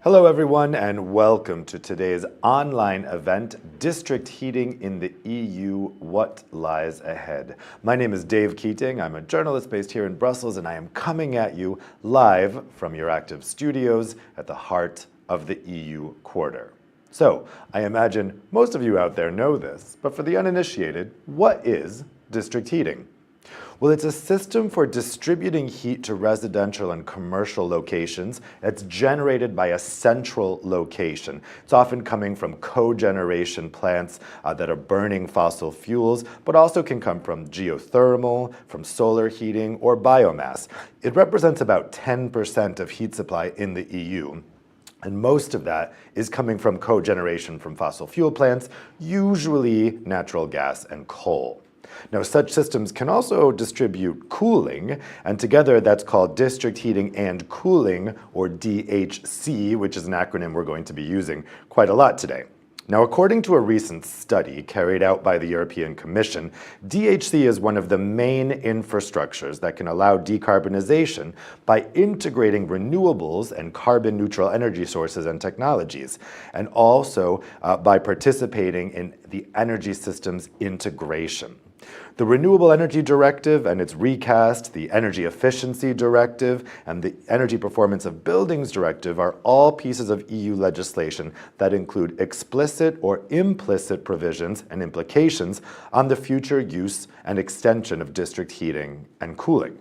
Hello everyone and welcome to today's online event, District Heating in the EU, What Lies Ahead. My name is Dave Keating, I'm a journalist based here in Brussels and I am coming at you live from your active studios at the heart of the EU quarter. So, I imagine most of you out there know this, but for the uninitiated, what is district heating? Well, it's a system for distributing heat to residential and commercial locations that's generated by a central location. It's often coming from cogeneration plants that are burning fossil fuels, but also can come from geothermal, from solar heating, or biomass. It represents about 10% of heat supply in the EU. And most of that is coming from cogeneration from fossil fuel plants, usually natural gas and coal. Now, such systems can also distribute cooling, and together that's called district heating and cooling, or DHC, which is an acronym we're going to be using quite a lot today. Now, according to a recent study carried out by the European Commission, DHC is one of the main infrastructures that can allow decarbonisation by integrating renewables and carbon-neutral energy sources and technologies, and also by participating in the energy systems integration. The Renewable Energy Directive and its recast, the Energy Efficiency Directive, and the Energy Performance of Buildings Directive are all pieces of EU legislation that include explicit or implicit provisions and implications on the future use and extension of district heating and cooling.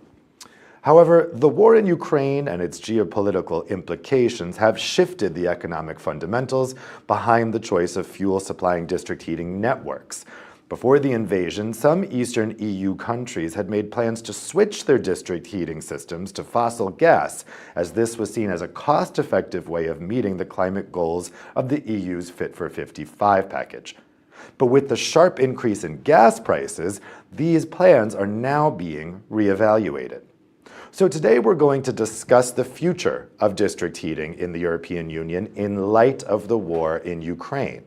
However, the war in Ukraine and its geopolitical implications have shifted the economic fundamentals behind the choice of fuel-supplying district heating networks. Before the invasion, some Eastern EU countries had made plans to switch their district heating systems to fossil gas, as this was seen as a cost-effective way of meeting the climate goals of the EU's Fit for 55 package. But with the sharp increase in gas prices, these plans are now being reevaluated. So today we're going to discuss the future of district heating in the European Union in light of the war in Ukraine.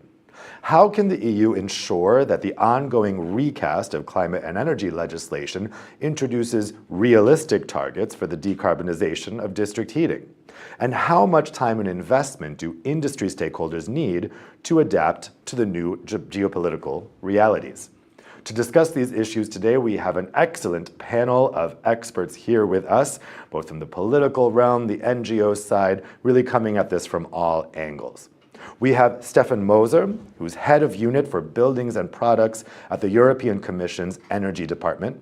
How can the EU ensure that the ongoing recast of climate and energy legislation introduces realistic targets for the decarbonization of district heating? And how much time and investment do industry stakeholders need to adapt to the new geopolitical realities? To discuss these issues today, we have an excellent panel of experts here with us, both from the political realm, the NGO side, really coming at this from all angles. We have Stefan Moser, who's head of unit for buildings and products at the European Commission's Energy Department.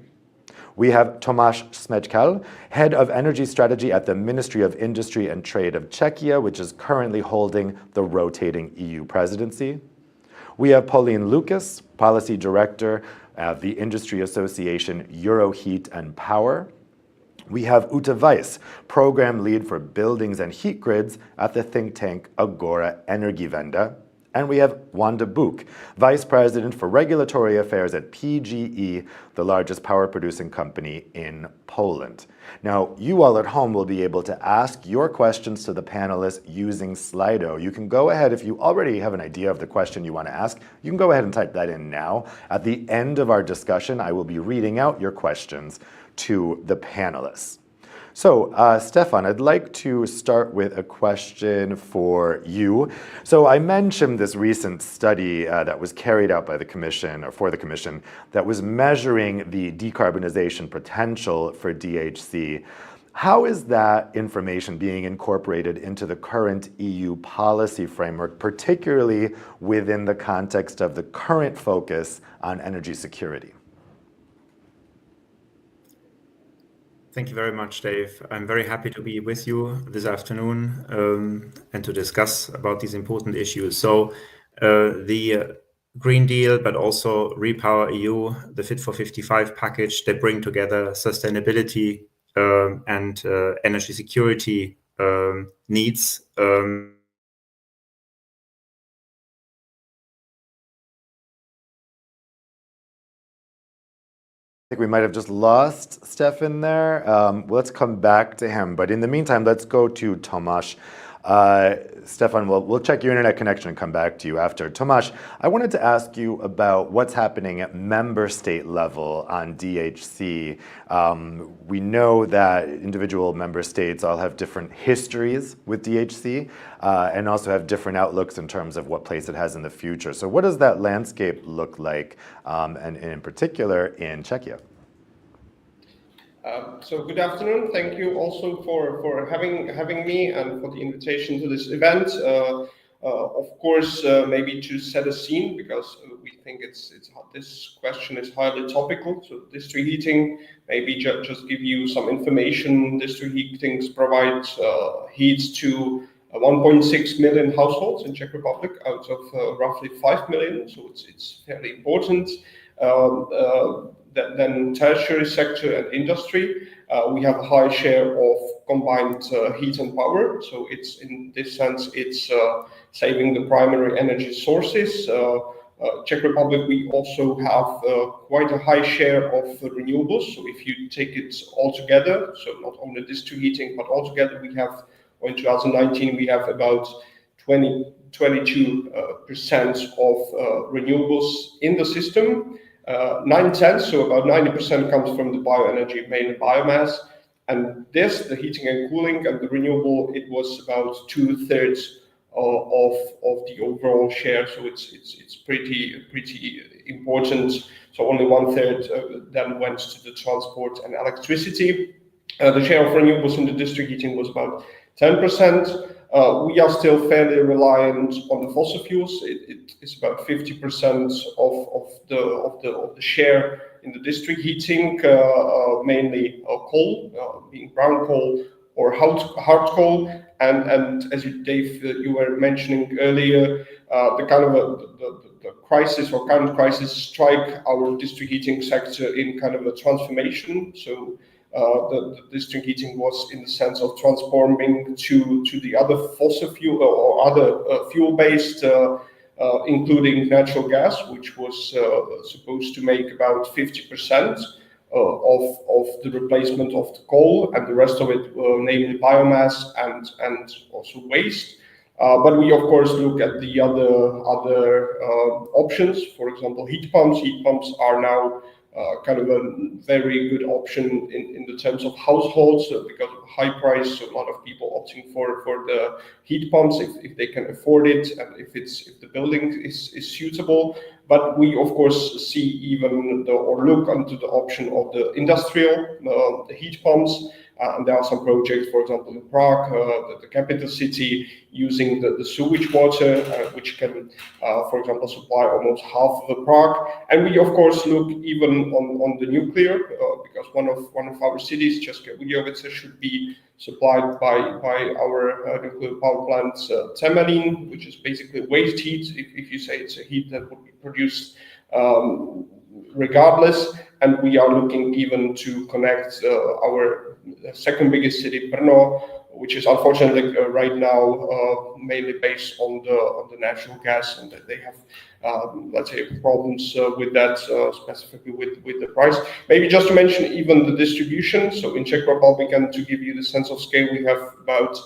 We have Tomáš Smečkal, Head of Energy Strategy at the Ministry of Industry and Trade of Czechia, which is currently holding the rotating EU presidency. We have Pauline Lucas, Policy Director at the Industry Association Euroheat and Power. We have Ute Weiss, Program Lead for Buildings and Heat Grids at the think tank Agora Energiewende. And we have Wanda Buk, Vice President for Regulatory Affairs at PGE, the largest power producing company in Poland. Now, you all at home will be able to ask your questions to the panelists using Slido. You can go ahead, if you already have an idea of the question you want to ask, you can go ahead and type that in now. At the end of our discussion, I will be reading out your questions to the panelists. So, Stefan, I'd like to start with a question for you. So I mentioned this recent study that was carried out by the Commission, or for the Commission, that was measuring the decarbonisation potential for DHC. How is that information being incorporated into the current EU policy framework, particularly within the context of the current focus on energy security? Thank you very much, Dave. I'm very happy to be with you this afternoon and to discuss about these important issues. So the Green Deal, but also Repower EU, the Fit for 55 package, they bring together sustainability and energy security needs. I think we might have just lost Stefan there. Let's come back to him. But in the meantime, let's go to Tomáš. Stefan, we'll check your internet connection and come back to you after. Tomáš, I wanted to ask you about what's happening at member state level on DHC. We know that individual member states all have different histories with DHC and also have different outlooks in terms of what place it has in the future. So what does that landscape look like, and in particular in Czechia? So good afternoon. Thank you also for having me and for the invitation to this event. Of course, maybe to set a scene, because we think this question is highly topical. So district heating, maybe just give you some information. District heating provides heat to 1.6 million households in Czech Republic out of roughly 5 million. So it's fairly important. Then tertiary sector and industry, we have a high share of combined heat and power. So it's in this sense, it's saving the primary energy sources. Czech Republic, we also have quite a high share of renewables. So if you take it all together, so not only district heating, but altogether we have, in 2019, we have about 22% of renewables in the system. 9/10, so about 90% comes from the bioenergy, mainly biomass. And this, the heating and cooling and the renewable, it was about 2/3 of the overall share. So it's pretty important. So only 1/3 then went to the transport and electricity. The share of renewables in the district heating was about 10%. We are still fairly reliant on the fossil fuels. It is about 50% of the share in the district heating, mainly coal, being brown coal or hard coal. And as Dave, you were mentioning earlier, the kind of the crisis or current crisis strike our district heating sector in kind of a transformation. So the district heating was in the sense of transforming to the other fossil fuel or other fuel-based, including natural gas, which was supposed to make about 50% of the replacement of the coal, and the rest of it, namely biomass and also waste. But we of course look at the other options. For example, heat pumps. Heat pumps are now kind of a very good option in the terms of households because of high price. So a lot of people opting for the heat pumps if they can afford it and if the building is suitable. But we, of course, see even or look into the option of the industrial the heat pumps. And there are some projects, for example, in Prague, the capital city, using the sewage water, which can, for example, supply almost half of the Prague. And we, of course, look even on the nuclear, because one of our cities, České Budějovice, should be supplied by our nuclear power plant Temelín, which is basically waste heat, if you say it's a heat that would be produced regardless. And we are looking even to connect our second biggest city, Brno, which is unfortunately right now mainly based on the natural gas, and they have let's say problems with that, specifically with the price. Maybe just to mention even the distribution. So in Czech Republic, and to give you the sense of scale, we have about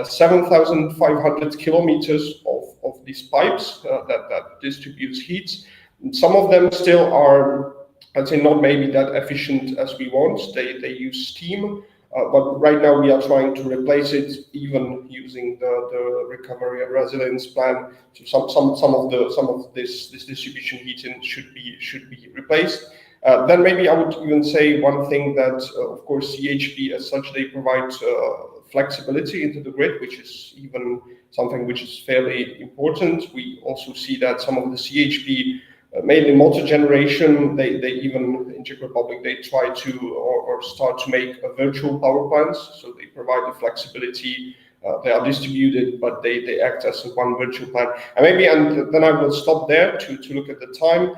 7,500 kilometers of these pipes that distributes heat. Some of them still are, I'd say, not maybe that efficient as we want. They use steam, but right now we are trying to replace it, even using the recovery and resilience plan. So some of this distribution heating should be replaced. Then maybe I would even say one thing that, of course, CHP as such, they provide flexibility into the grid, which is even something which is fairly important. We also see that some of the CHP, mainly motor generation, they even in Czech Republic, they try to or start to make a virtual power plants. So they provide the flexibility. They are distributed, but they act as one virtual plant. And maybe, and then I will stop there to look at the time,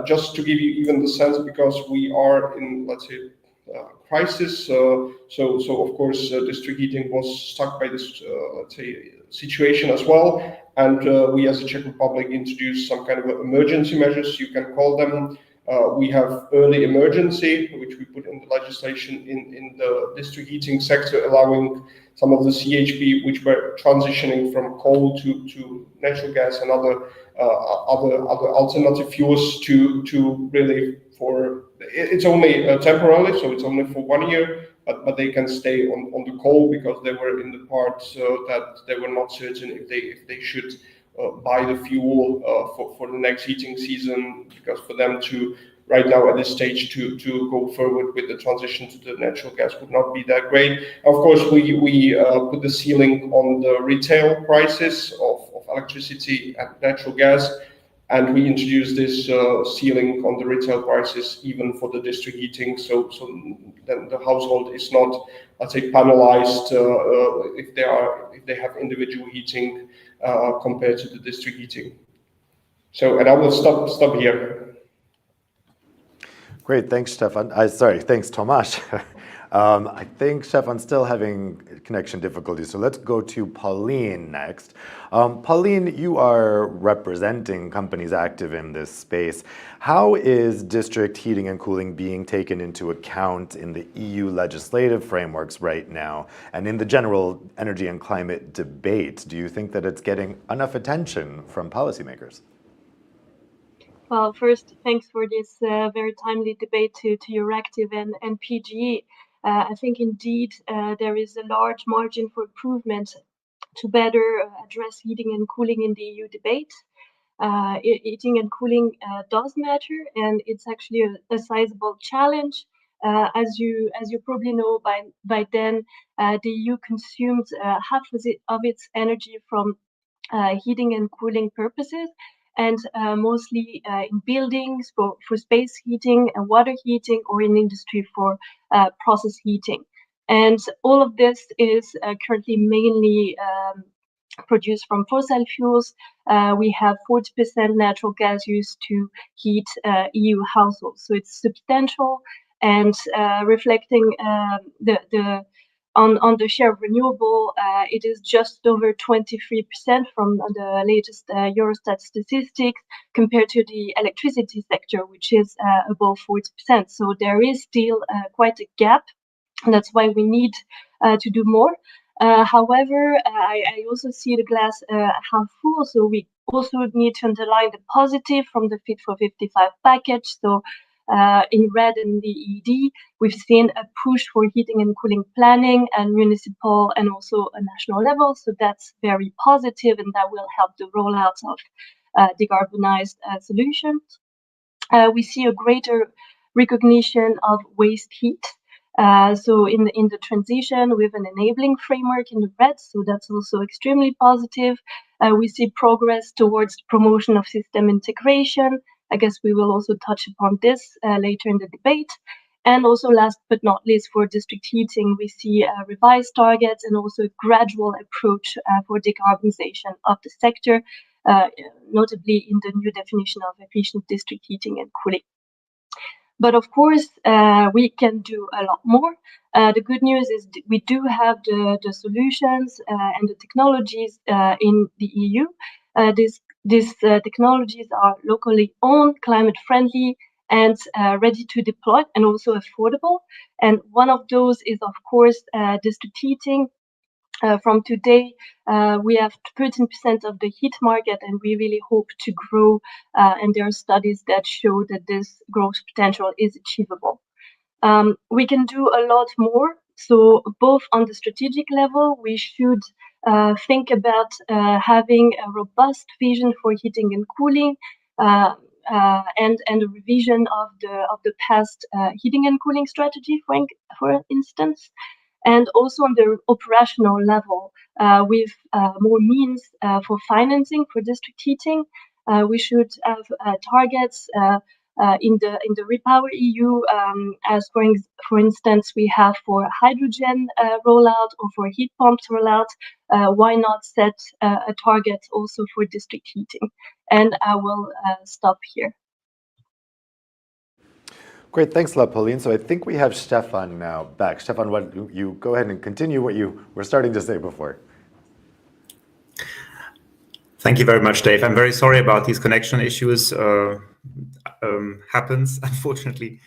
just to give you even the sense, because we are in, let's say, crisis. So of course, district heating was stuck by this, let's say, situation as well. And we as a Czech Republic introduced some kind of emergency measures, you can call them. We have early emergency, which we put in the legislation in the district heating sector, allowing some of the CHP, which were transitioning from coal to natural gas and other alternative fuels, to really, for it's only temporarily, so it's only for 1 year, but they can stay on the coal, because they were in the part that they were not certain if they should buy the fuel for the next heating season, because for them to right now at this stage to go forward with the transition to the natural gas would not be that great. Of course, we put the ceiling on the retail prices of electricity and natural gas, and we introduced this ceiling on the retail prices even for the district heating. So then the household is not, let's say, penalized if they have individual heating compared to the district heating. So, and I will stop here. Great, thanks, Stefan. Thanks, Tomáš. I think Stefan's still having connection difficulties, so let's go to Pauline next. Pauline, you are representing companies active in this space. How is district heating and cooling being taken into account in the EU legislative frameworks right now, and in the general energy and climate debate? Do you think that it's getting enough attention from policymakers? Well, first, thanks for this very timely debate to Euractiv and PGE. I think indeed there is a large margin for improvement to better address heating and cooling in the EU debate. Heating and cooling does matter, and it's actually a sizable challenge. As you probably know by then, the EU consumes half of its energy from heating and cooling purposes, and mostly in buildings for space heating and water heating, or in industry for process heating. And all of this is currently mainly produced from fossil fuels. We have 40% natural gas used to heat EU households. So it's substantial, and reflecting on the share of renewable, it is just over 23% from the latest Eurostat statistics, compared to the electricity sector, which is above 40%. So there is still quite a gap, and that's why we need to do more. However, I also see the glass half full, so we also need to underline the positive from the Fit for 55 package. So in red in the ED, we've seen a push for heating and cooling planning and municipal and also a national level. So that's very positive, and that will help the rollout of decarbonized solutions. We see a greater recognition of waste heat. So in the transition, we have an enabling framework in the red, so that's also extremely positive. We see progress towards promotion of system integration. I guess we will also touch upon this later in the debate. And also last but not least, for district heating, we see revised targets and also a gradual approach for decarbonization of the sector, notably in the new definition of efficient district heating and cooling. But of course, we can do a lot more. The good news is we do have the solutions and the technologies in the EU. These technologies are locally owned, climate friendly, and ready to deploy, and also affordable. And one of those is, of course, district heating. From today, we have 13% of the heat market, and we really hope to grow. And there are studies that show that this growth potential is achievable. We can do a lot more. So both on the strategic level, we should think about having a robust vision for heating and cooling, and a revision of the past heating and cooling strategy, for instance. And also on the operational level, with more means for financing for district heating, we should have targets in the Repower EU, as for instance we have for hydrogen rollout or for heat pumps rollout. Why not set a target also for district heating? And I will stop here. Great, thanks a lot, Pauline. So I think we have Stefan now back. Stefan, you go ahead and continue what you were starting to say before. Thank you very much, Dave. I'm very sorry about these connection issues. Happens, unfortunately.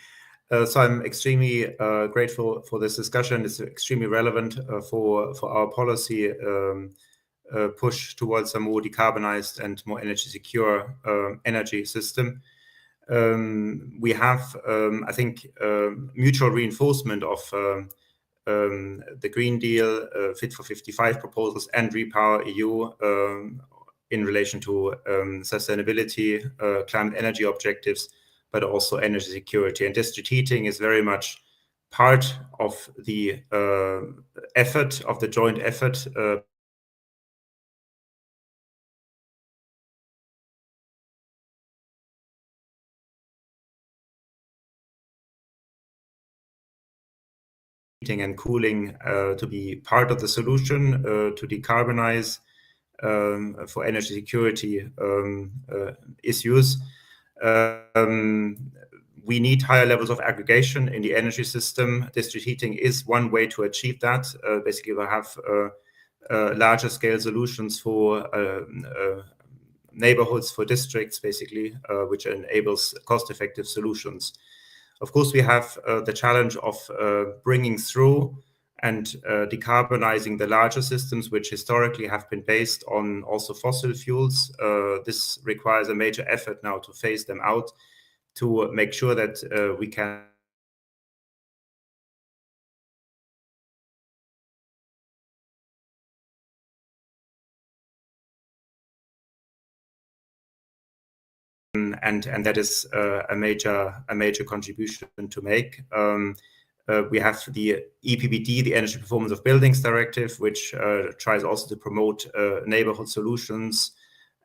So I'm extremely grateful for this discussion. It's extremely relevant for our policy push towards a more decarbonized and more energy secure energy system. We have, I think, mutual reinforcement of the Green Deal, Fit for 55 proposals, and Repower EU in relation to sustainability, climate energy objectives, but also energy security. And district heating is very much part of the effort, of the joint effort heating and cooling to be part of the solution to decarbonize for energy security issues. We need higher levels of aggregation in the energy system. District heating is one way to achieve that. Basically, we'll have larger scale solutions for neighborhoods, for districts, basically, which enables cost-effective solutions. Of course, we have the challenge of bringing through and decarbonizing the larger systems, which historically have been based on also fossil fuels. This requires a major effort now to phase them out, to make sure that we can and that is a major contribution to make. We have the EPBD, the Energy Performance of Buildings Directive, which tries also to promote neighborhood solutions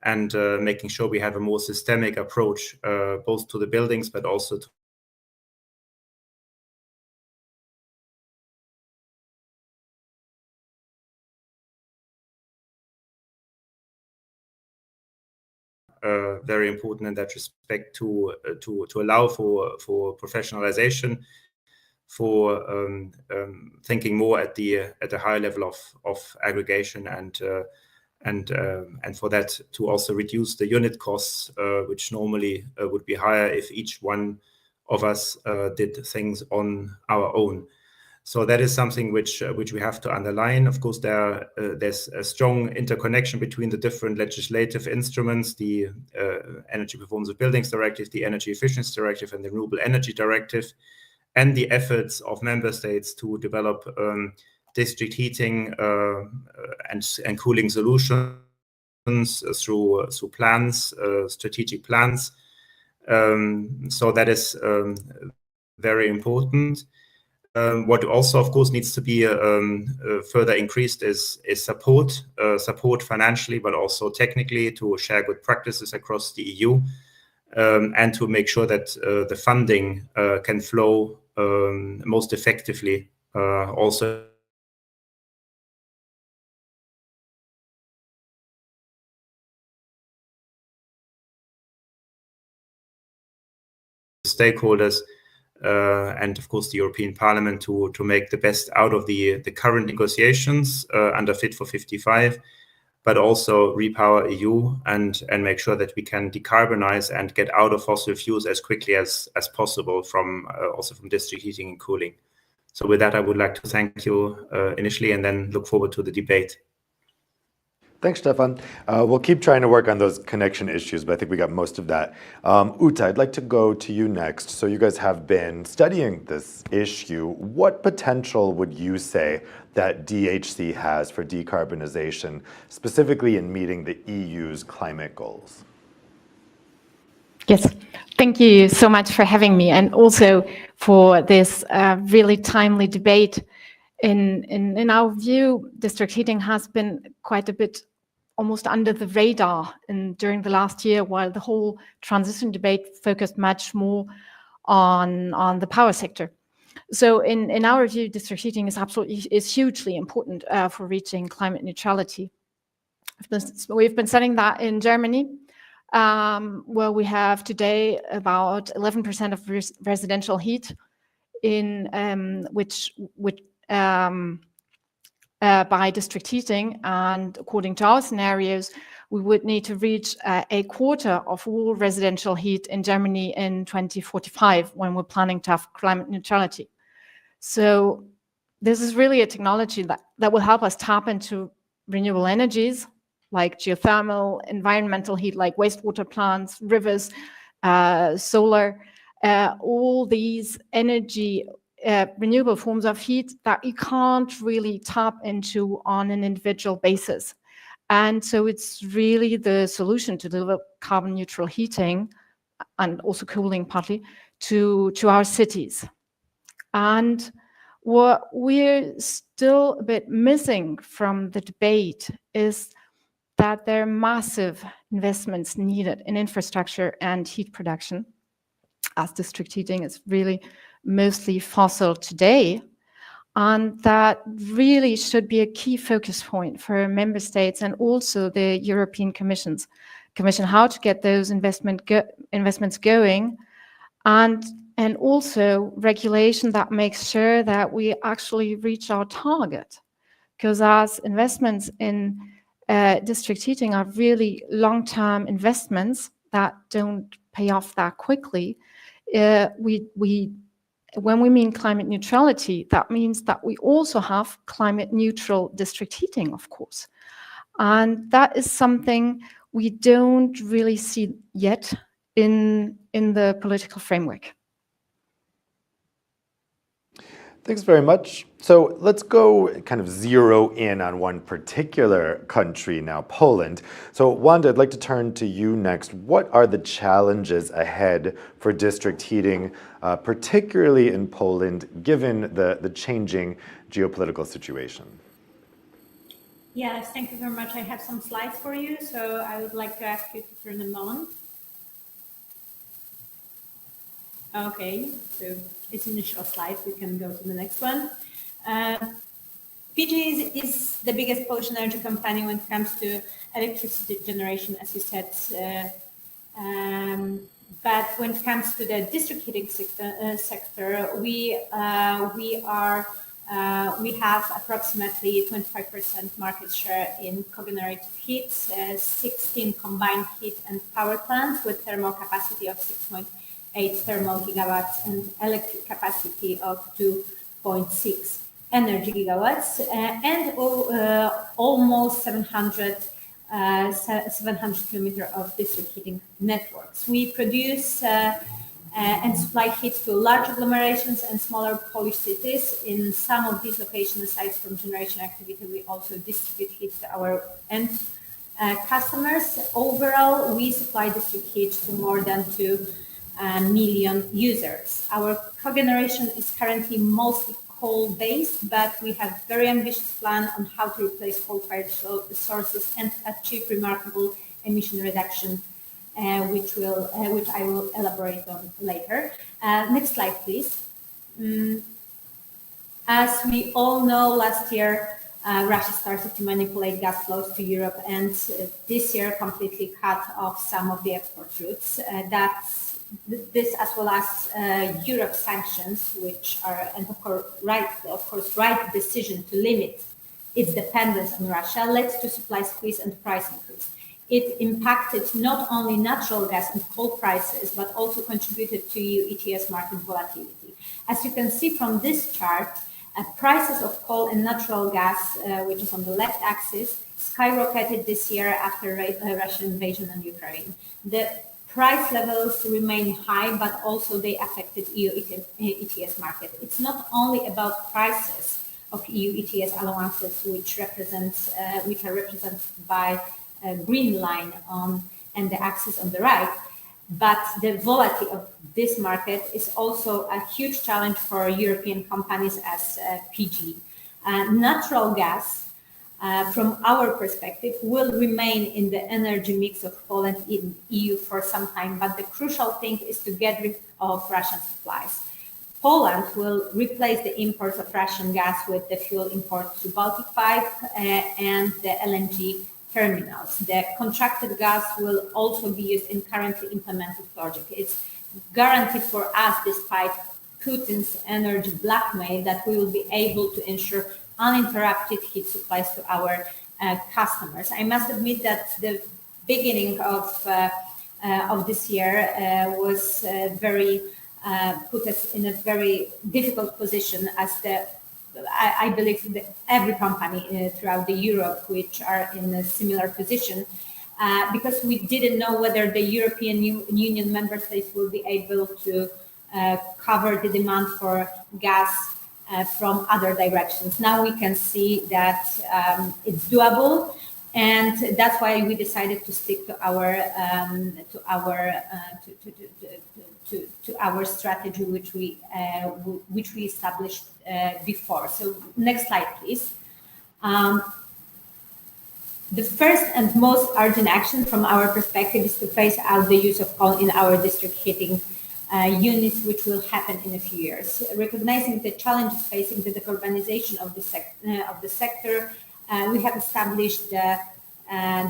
and making sure we have a more systemic approach both to the buildings but also to very important in that respect to allow for professionalization, for thinking more at the higher level of aggregation, and for that to also reduce the unit costs, which normally would be higher if each one of us did things on our own. So that is something which we have to underline. Of course, there's a strong interconnection between the different legislative instruments, the Energy Performance of Buildings Directive, the Energy Efficiency Directive, and the Renewable Energy Directive, and the efforts of member states to develop district heating and cooling solutions through plans, strategic plans. So that is very important. What also, of course, needs to be further increased is support financially, but also technically, to share good practices across the EU, and to make sure that the funding can flow most effectively also stakeholders, and of course the European Parliament to make the best out of the current negotiations under Fit for 55, but also Repower EU and make sure that we can decarbonize and get out of fossil fuels as quickly as possible from also from district heating and cooling. So with that, I would like to thank you initially, and then look forward to the debate. Thanks, Stefan. We'll keep trying to work on those connection issues, but I think we got most of that. Uta, I'd like to go to you next. So you guys have been studying this issue. What potential would you say that DHC has for decarbonization, specifically in meeting the EU's climate goals? Yes, thank you so much for having me, and also for this really timely debate. In our view, district heating has been quite a bit almost under the radar during the last year, while the whole transition debate focused much more on the power sector. So in our view, district heating is hugely important for reaching climate neutrality. We've been studying that in Germany, where we have today about 11% of residential heat by district heating, and according to our scenarios, we would need to reach a quarter of all residential heat in Germany in 2045 when we're planning to have climate neutrality. So this is really a technology that will help us tap into renewable energies like geothermal, environmental heat like wastewater plants, rivers, solar, all these energy renewable forms of heat that you can't really tap into on an individual basis. And so it's really the solution to deliver carbon neutral heating and also cooling partly to our cities. And what we're still a bit missing from the debate is that there are massive investments needed in infrastructure and heat production, as district heating is really mostly fossil today, and that really should be a key focus point for member states and also the European Commission, how to get those investments going, and also regulation that makes sure that we actually reach our target. Because as investments in district heating are really long-term investments that don't pay off that quickly, when we mean climate neutrality, that means that we also have climate neutral district heating, of course. And that is something we don't really see yet in the political framework. Thanks very much. So let's go kind of zero in on one particular country now, Poland. So Wanda, I'd like to turn to you next. What are the challenges ahead for district heating, particularly in Poland, given the changing geopolitical situation? Yes, thank you very much. I have some slides for you, so I would like to ask you to turn them on. Okay, so it's initial slide. We can go to the next one. PGE is the biggest Polish energy company when it comes to electricity generation, as you said. But when it comes to the district heating sector, we have approximately 25% market share in cogenerative heat, 16 combined heat and power plants with thermal capacity of 6.8 thermal gigawatts and electric capacity of 2.6 energy gigawatts, and almost 700 kilometers of district heating networks. We produce and supply heat to large agglomerations and smaller Polish cities. In some of these locations, aside from generation activity, we also distribute heat to our end customers. Overall, we supply district heat to more than 2 million users. Our cogeneration is currently mostly coal-based, but we have very ambitious plan on how to replace coal-fired sources and achieve remarkable emission reduction, which I will elaborate on later. Next slide, please. As we all know, last year Russia started to manipulate gas flows to Europe, and this year completely cut off some of the export routes. This, as well as Europe sanctions, which are, and of course, right decision to limit its dependence on Russia, led to supply squeeze and price increase. It impacted not only natural gas and coal prices, but also contributed to EU ETS market volatility. As you can see from this chart, prices of coal and natural gas, which is on the left axis, skyrocketed this year after Russian invasion on Ukraine. The price levels remain high, but also they affected EU ETS market. It's not only about prices of EU ETS allowances, which are represented by a green line and the axis on the right, but the volatility of this market is also a huge challenge for European companies as PGE. Natural gas, from our perspective, will remain in the energy mix of Poland in EU for some time, but the crucial thing is to get rid of Russian supplies. Poland will replace the imports of Russian gas with the fuel import to Baltic Pipe and the LNG terminals. The contracted gas will also be used in currently implemented project. It's guaranteed for us, despite Putin's energy blackmail, that we will be able to ensure uninterrupted heat supplies to our customers. I must admit that the beginning of this year was put us in a very difficult position, as I believe that every company throughout Europe which are in a similar position, because we didn't know whether the European Union member states will be able to cover the demand for gas from other directions. Now we can see that it's doable, and that's why we decided to stick to our strategy, which we established before. So next slide, please. The first and most urgent action from our perspective is to phase out the use of coal in our district heating units, which will happen in a few years. Recognizing the challenges facing the decarbonisation of the sector, we have established the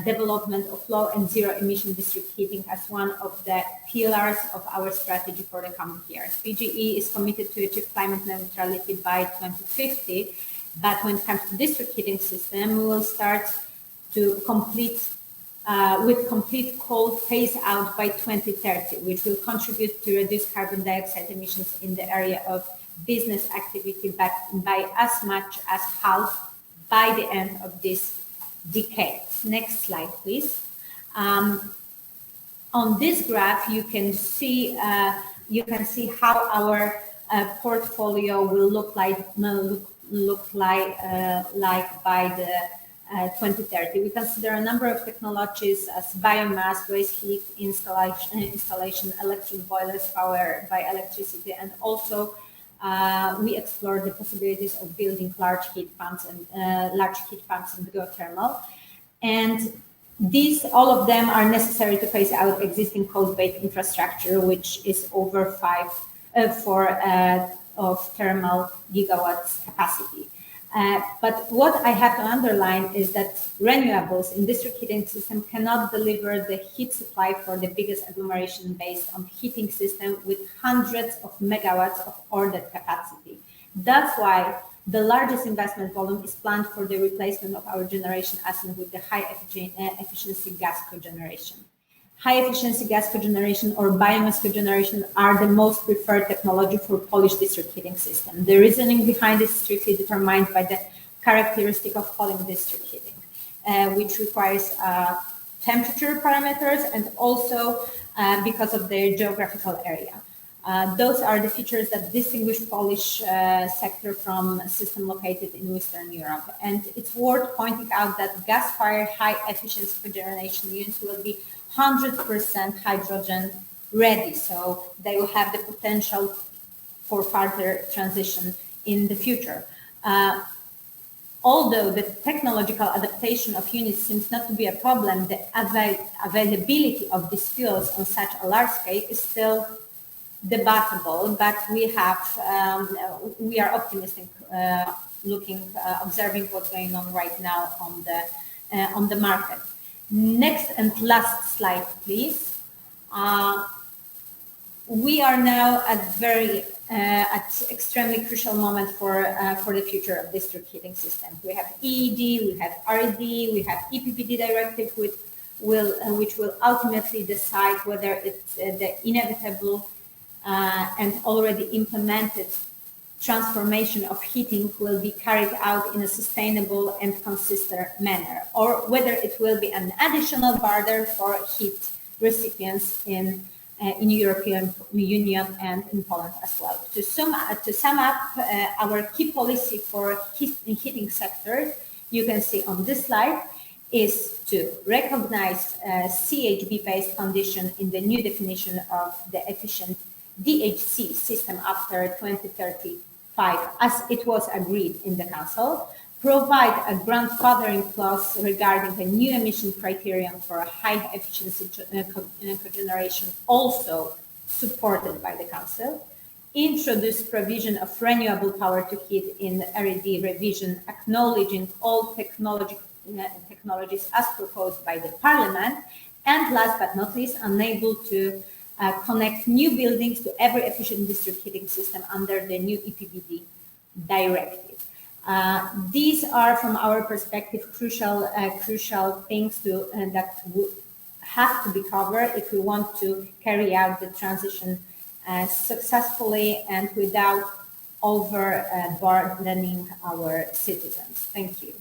development of low and zero emission district heating as one of the pillars of our strategy for the coming years. PGE is committed to achieve climate neutrality by 2050, but when it comes to district heating system, we will start to complete coal phase out by 2030, which will contribute to reduce carbon dioxide emissions in the area of business activity by as much as half by the end of this decade. Next slide, please. On this graph, you can see how our portfolio will look like by the 2030. We consider a number of technologies as biomass, waste heat installation, electric boilers powered by electricity, and also we explore the possibilities of building large heat pumps and geothermal. And all of them are necessary to phase out existing coal-based infrastructure, which is over 4 of thermal gigawatts capacity. But what I have to underline is that renewables in district heating system cannot deliver the heat supply for the biggest agglomeration based on heating system with hundreds of megawatts of ordered capacity. That's why the largest investment volume is planned for the replacement of our generation asset with the high efficiency gas cogeneration. High efficiency gas cogeneration or biomass cogeneration are the most preferred technology for Polish district heating system. The reasoning behind it is strictly determined by the characteristic of Polish district heating, which requires temperature parameters and also because of their geographical area. Those are the features that distinguish Polish sector from a system located in Western Europe. And it's worth pointing out that gas-fired high-efficiency cogeneration units will be 100% hydrogen ready, so they will have the potential for further transition in the future. Although the technological adaptation of units seems not to be a problem, the availability of these fuels on such a large scale is still debatable, but we are optimistic observing what's going on right now on the market. Next and last slide, please. We are now at extremely crucial moment for the future of district heating system. We have EED, we have RED, we have EPBD directive, which will ultimately decide whether it's the inevitable and already implemented transformation of heating will be carried out in a sustainable and consistent manner, or whether it will be an additional burden for heat recipients in European Union and in Poland as well. To sum up our key policy for heating sector, you can see on this slide, is to recognize CHP-based condition in the new definition of the efficient DHC system after 2035, as it was agreed in the Council, provide a grandfathering clause regarding a new emission criterion for a high efficiency cogeneration, also supported by the Council, introduce provision of renewable power to heat in RED revision, acknowledging all technologies as proposed by the Parliament, and last but not least, unable to connect new buildings to every efficient district heating system under the new EPBD directive. These are, from our perspective, crucial things that have to be covered if we want to carry out the transition successfully and without overburdening our citizens. Thank you.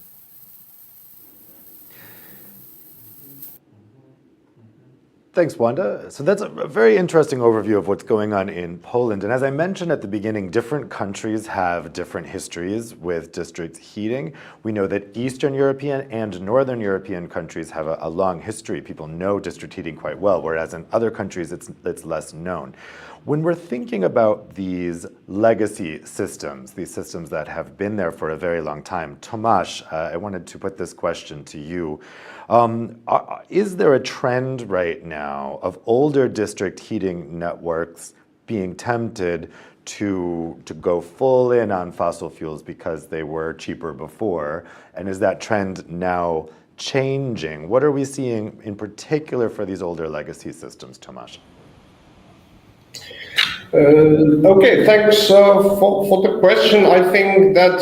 Thanks, Wanda. So that's a very interesting overview of what's going on in Poland. And as I mentioned at the beginning, different countries have different histories with district heating. We know that Eastern European and Northern European countries have a long history. People know district heating quite well, whereas in other countries it's less known. When we're thinking about these legacy systems, these systems that have been there for a very long time, Tomasz, I wanted to put this question to you. Is there a trend right now of older district heating networks being tempted to go full in on fossil fuels because they were cheaper before? And is that trend now changing? What are we seeing in particular for these older legacy systems, Tomasz? Okay, thanks for the question. I think that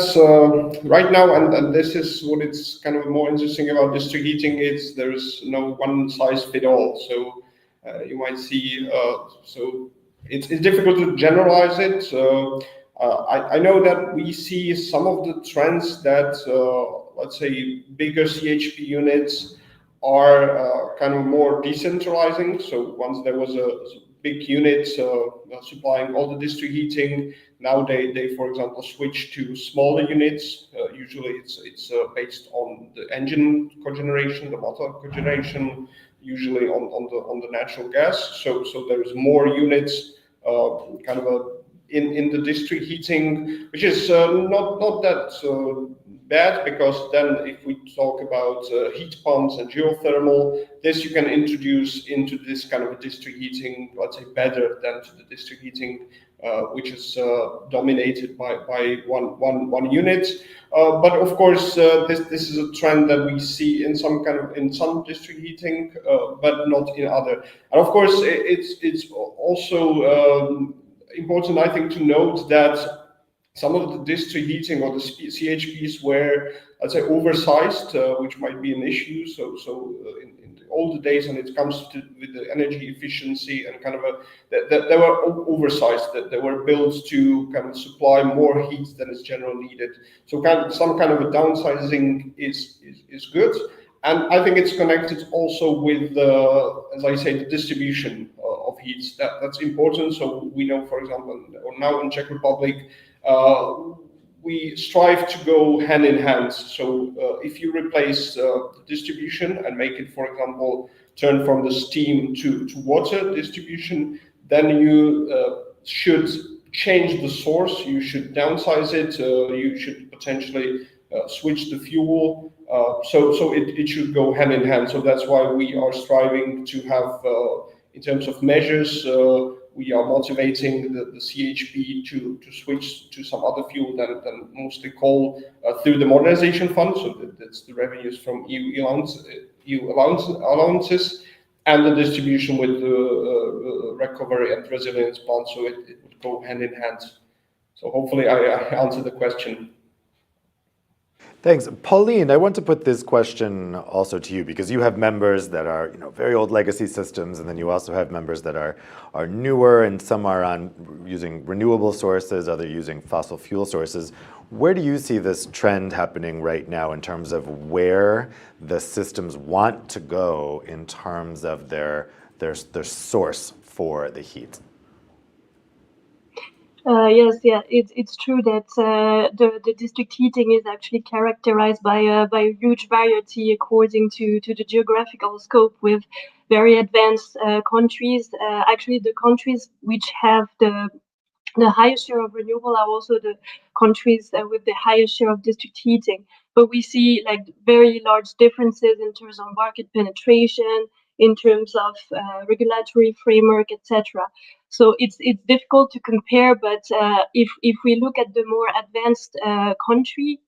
right now, and this is what it's kind of more interesting about district heating, is there's no one size fit all. So you might see, so it's difficult to generalize it. I know that we see some of the trends that, let's say, bigger CHP units are kind of more decentralizing. So once there was a big unit supplying all the district heating, now they for example switch to smaller units. Usually it's based on the engine cogeneration, the motor cogeneration, usually on the natural gas. So there is more units kind of in the district heating, which is not that bad, because then if we talk about heat pumps and geothermal, this you can introduce into this kind of a district heating, let's say, better than to the district heating which is dominated by one unit. But of course, this is a trend that we see in some district heating, but not in other. And of course, it's also important, I think, to note that some of the district heating or the CHPs were, let's say, oversized, which might be an issue. So in the older days, when it comes to with the energy efficiency and kind of they were oversized, that they were built to kind of supply more heat than is generally needed. So some kind of a downsizing is good. And I think it's connected also with, as I say, the distribution of heat. That's important. So we know, for example, or now in Czech Republic, we strive to go hand in hand. So if you replace the distribution and make it, for example, turn from the steam to water distribution, then you should change the source, you should downsize it, you should potentially switch the fuel. So it should go hand in hand. So that's why we are striving to have, in terms of measures, we are motivating the CHP to switch to some other fuel than mostly coal through the modernization fund. So that's the revenues from EU allowances, and the distribution with the recovery and resilience fund. So it would go hand in hand. So hopefully I answered the question. Thanks. Pauline, I want to put this question also to you, because you have members that are, very old legacy systems, and then you also have members that are newer, and some are using renewable sources, others using fossil fuel sources. Where do you see this trend happening right now in terms of where the systems want to go in terms of their source for the heat? Yes, it's true that the district heating is actually characterized by a huge variety according to the geographical scope, with very advanced countries. Actually, the countries which have the highest share of renewable are also the countries with the highest share of district heating. But we see like very large differences in terms of market penetration, in terms of regulatory framework, etc. So it's difficult to compare. But if we look at the more advanced country,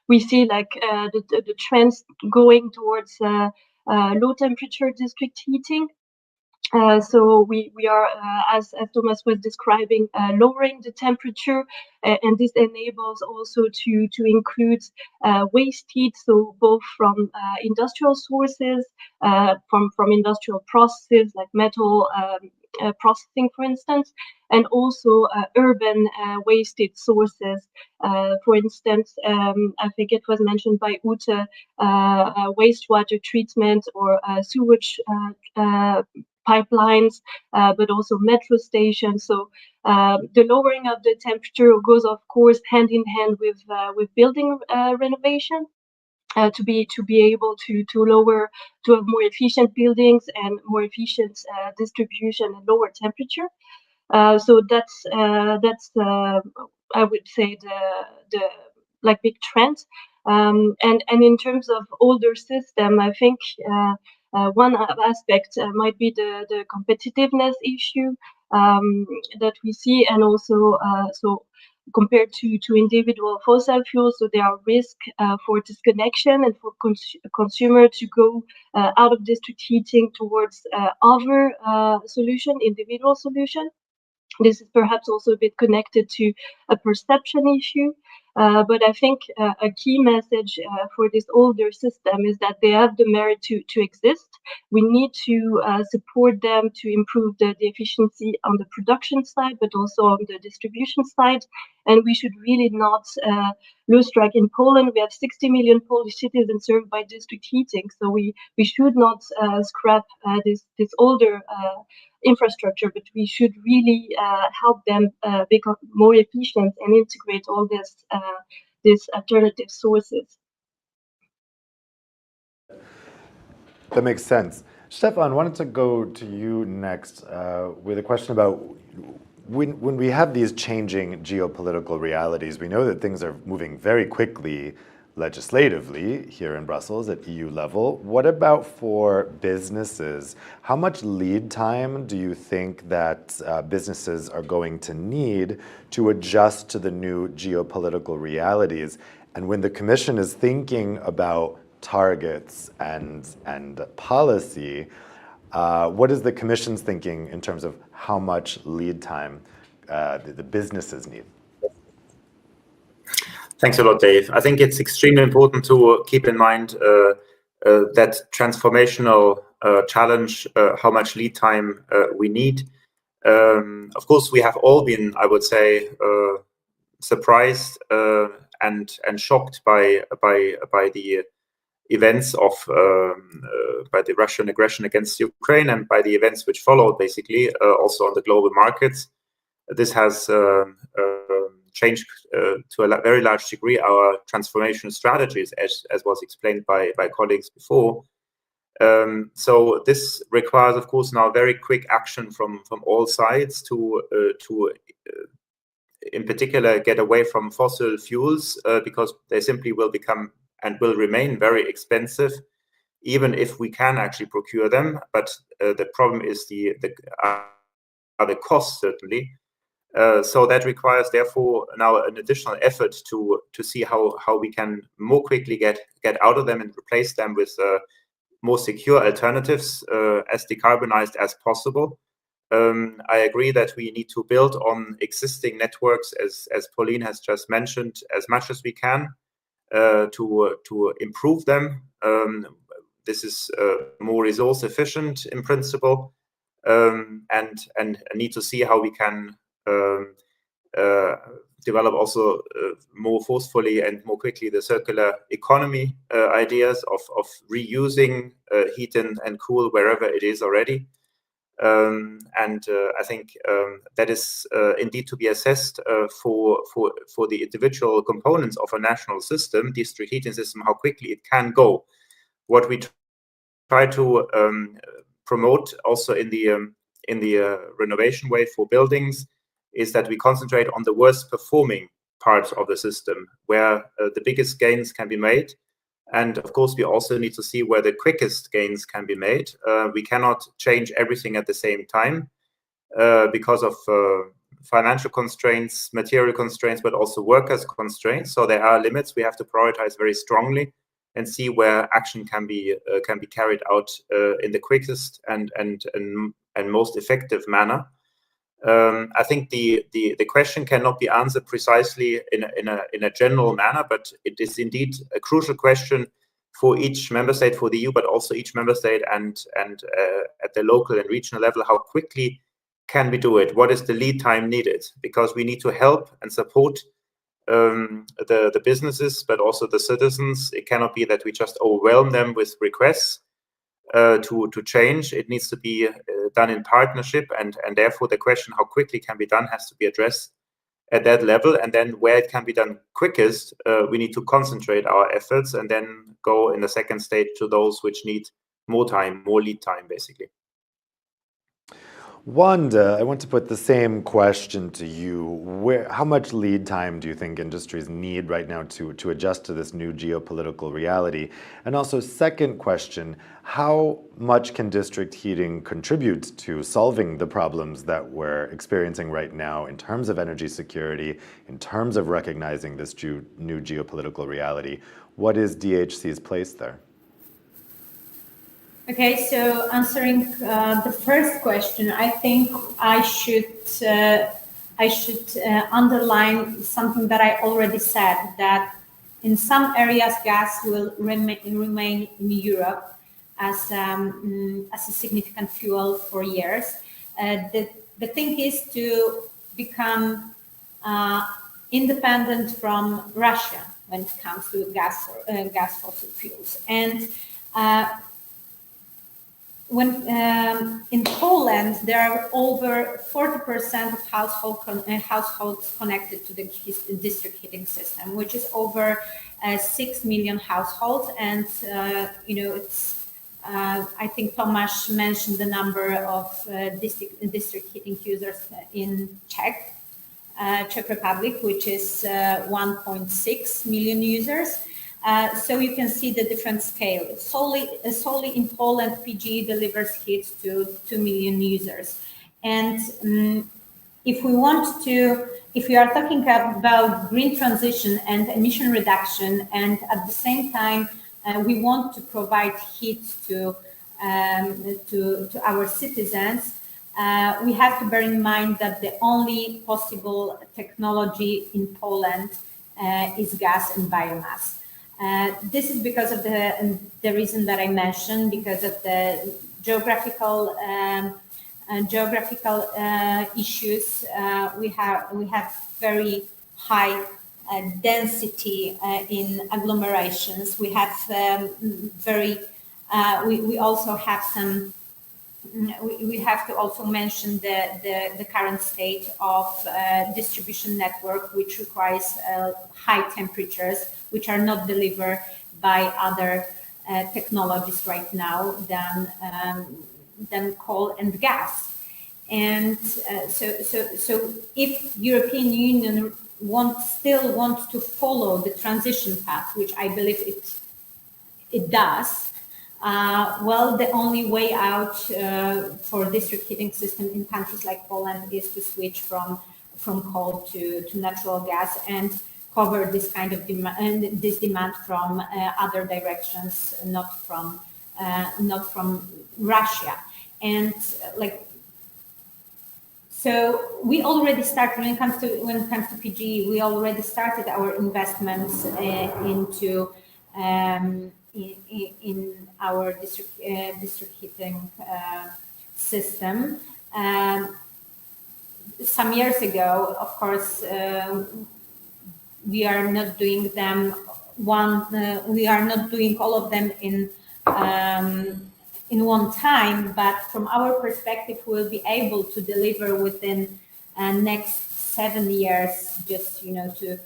we see like the trends going towards low temperature district heating. So we are, as Thomas was describing, lowering the temperature, and this enables also to include waste heat, so both from industrial sources, from industrial processes like metal processing, for instance, and also urban waste heat sources. For instance, I think it was mentioned by Ute, wastewater treatment or sewage pipelines, but also metro stations. So the lowering of the temperature goes, of course, hand in hand with building renovation. To be able to lower, to have more efficient buildings and more efficient distribution and lower temperature. So that's I would say the like big trend. And in terms of older system, I think one aspect might be the competitiveness issue that we see, and also so compared to individual fossil fuels, so there are risks for disconnection and for consumer to go out of district heating towards other solution, individual solution. This is perhaps also a bit connected to a perception issue. But I think a key message for this older system is that they have the merit to exist. We need to support them to improve the efficiency on the production side, but also on the distribution side. And we should really not lose track. In Poland, we have 60 million Polish citizens served by district heating. So we should not scrap this older infrastructure, but we should really help them become more efficient and integrate all these alternative sources. That makes sense. Stefan, I wanted to go to you next with a question about when we have these changing geopolitical realities. We know that things are moving very quickly legislatively here in Brussels at EU level. What about for businesses? How much lead time do you think that businesses are going to need to adjust to the new geopolitical realities? And when the Commission is thinking about targets and policy, what is the Commission's thinking in terms of how much lead time the businesses need? Thanks a lot, Dave. I think it's extremely important to keep in mind that transformational challenge, how much lead time we need. Of course, we have all been, I would say, surprised and shocked by the events of by the Russian aggression against Ukraine and by the events which followed, basically, also on the global markets. This has changed to a very large degree our transformation strategies, as was explained by colleagues before. So this requires, of course, now very quick action from all sides to in particular get away from fossil fuels, because they simply will become and will remain very expensive, even if we can actually procure them. But the problem is the cost, certainly. So that requires, therefore, now an additional effort to see how we can more quickly get out of them and replace them with more secure alternatives, as decarbonized as possible. I agree that we need to build on existing networks, as Pauline has just mentioned, as much as we can to improve them. This is more resource efficient in principle, and need to see how we can develop also more forcefully and more quickly the circular economy ideas of reusing heat and cool wherever it is already. I think that is indeed to be assessed for the individual components of a national system, district heating system, how quickly it can go. What we try to promote also in the renovation wave for buildings is that we concentrate on the worst performing parts of the system, where the biggest gains can be made. And of course, we also need to see where the quickest gains can be made. We cannot change everything at the same time because of financial constraints, material constraints, but also workers' constraints. So there are limits. We have to prioritize very strongly and see where action can be carried out in the quickest and most effective manner. I think the question cannot be answered precisely in a general manner, but it is indeed a crucial question for each member state, for the EU, but also each member state and at the local and regional level. How quickly can we do it? What is the lead time needed? Because we need to help and support the businesses, but also the citizens. It cannot be that we just overwhelm them with requests to change. It needs to be done in partnership, and therefore the question how quickly can be done has to be addressed at that level. And then where it can be done quickest, we need to concentrate our efforts and then go in the second stage to those which need more time, more lead time, basically. Wanda, I want to put the same question to you. How much lead time do you think industries need right now to adjust to this new geopolitical reality? And also, second question, how much can district heating contribute to solving the problems that we're experiencing right now in terms of energy security, in terms of recognizing this new geopolitical reality? What is DHC's place there? Okay, so answering the first question, I think I should underline something that I already said, that in some areas gas will remain in Europe as a significant fuel for years. The thing is to become independent from Russia when it comes to gas fossil fuels. And when in Poland, there are over 40% of households connected to the district heating system, which is over 6 million households. And it's I think Tomasz mentioned the number of district heating users in Czech Republic, which is 1.6 million users. So you can see the different scale. Solely in Poland, PGE delivers heat to 2 million users. And if we are talking about green transition and emission reduction, and at the same time we want to provide heat to our citizens, we have to bear in mind that the only possible technology in Poland is gas and biomass. This is because of the reason that I mentioned, because of the geographical issues. We have very high density in agglomerations. We have we also have some. We have to also mention the current state of distribution network, which requires high temperatures, which are not delivered by other technologies right now than coal and gas. And so if European Union still wants to follow the transition path, which I believe it does, well, the only way out for district heating system in countries like Poland is to switch from coal to natural gas and cover this kind of demand from other directions, not from Russia. And so we already started when it comes to PGE. We already started our investments into in our district heating system. Some years ago, of course, we are not doing them we are not doing all of them in one time, but from our perspective, we'll be able to deliver within next 7 years, just to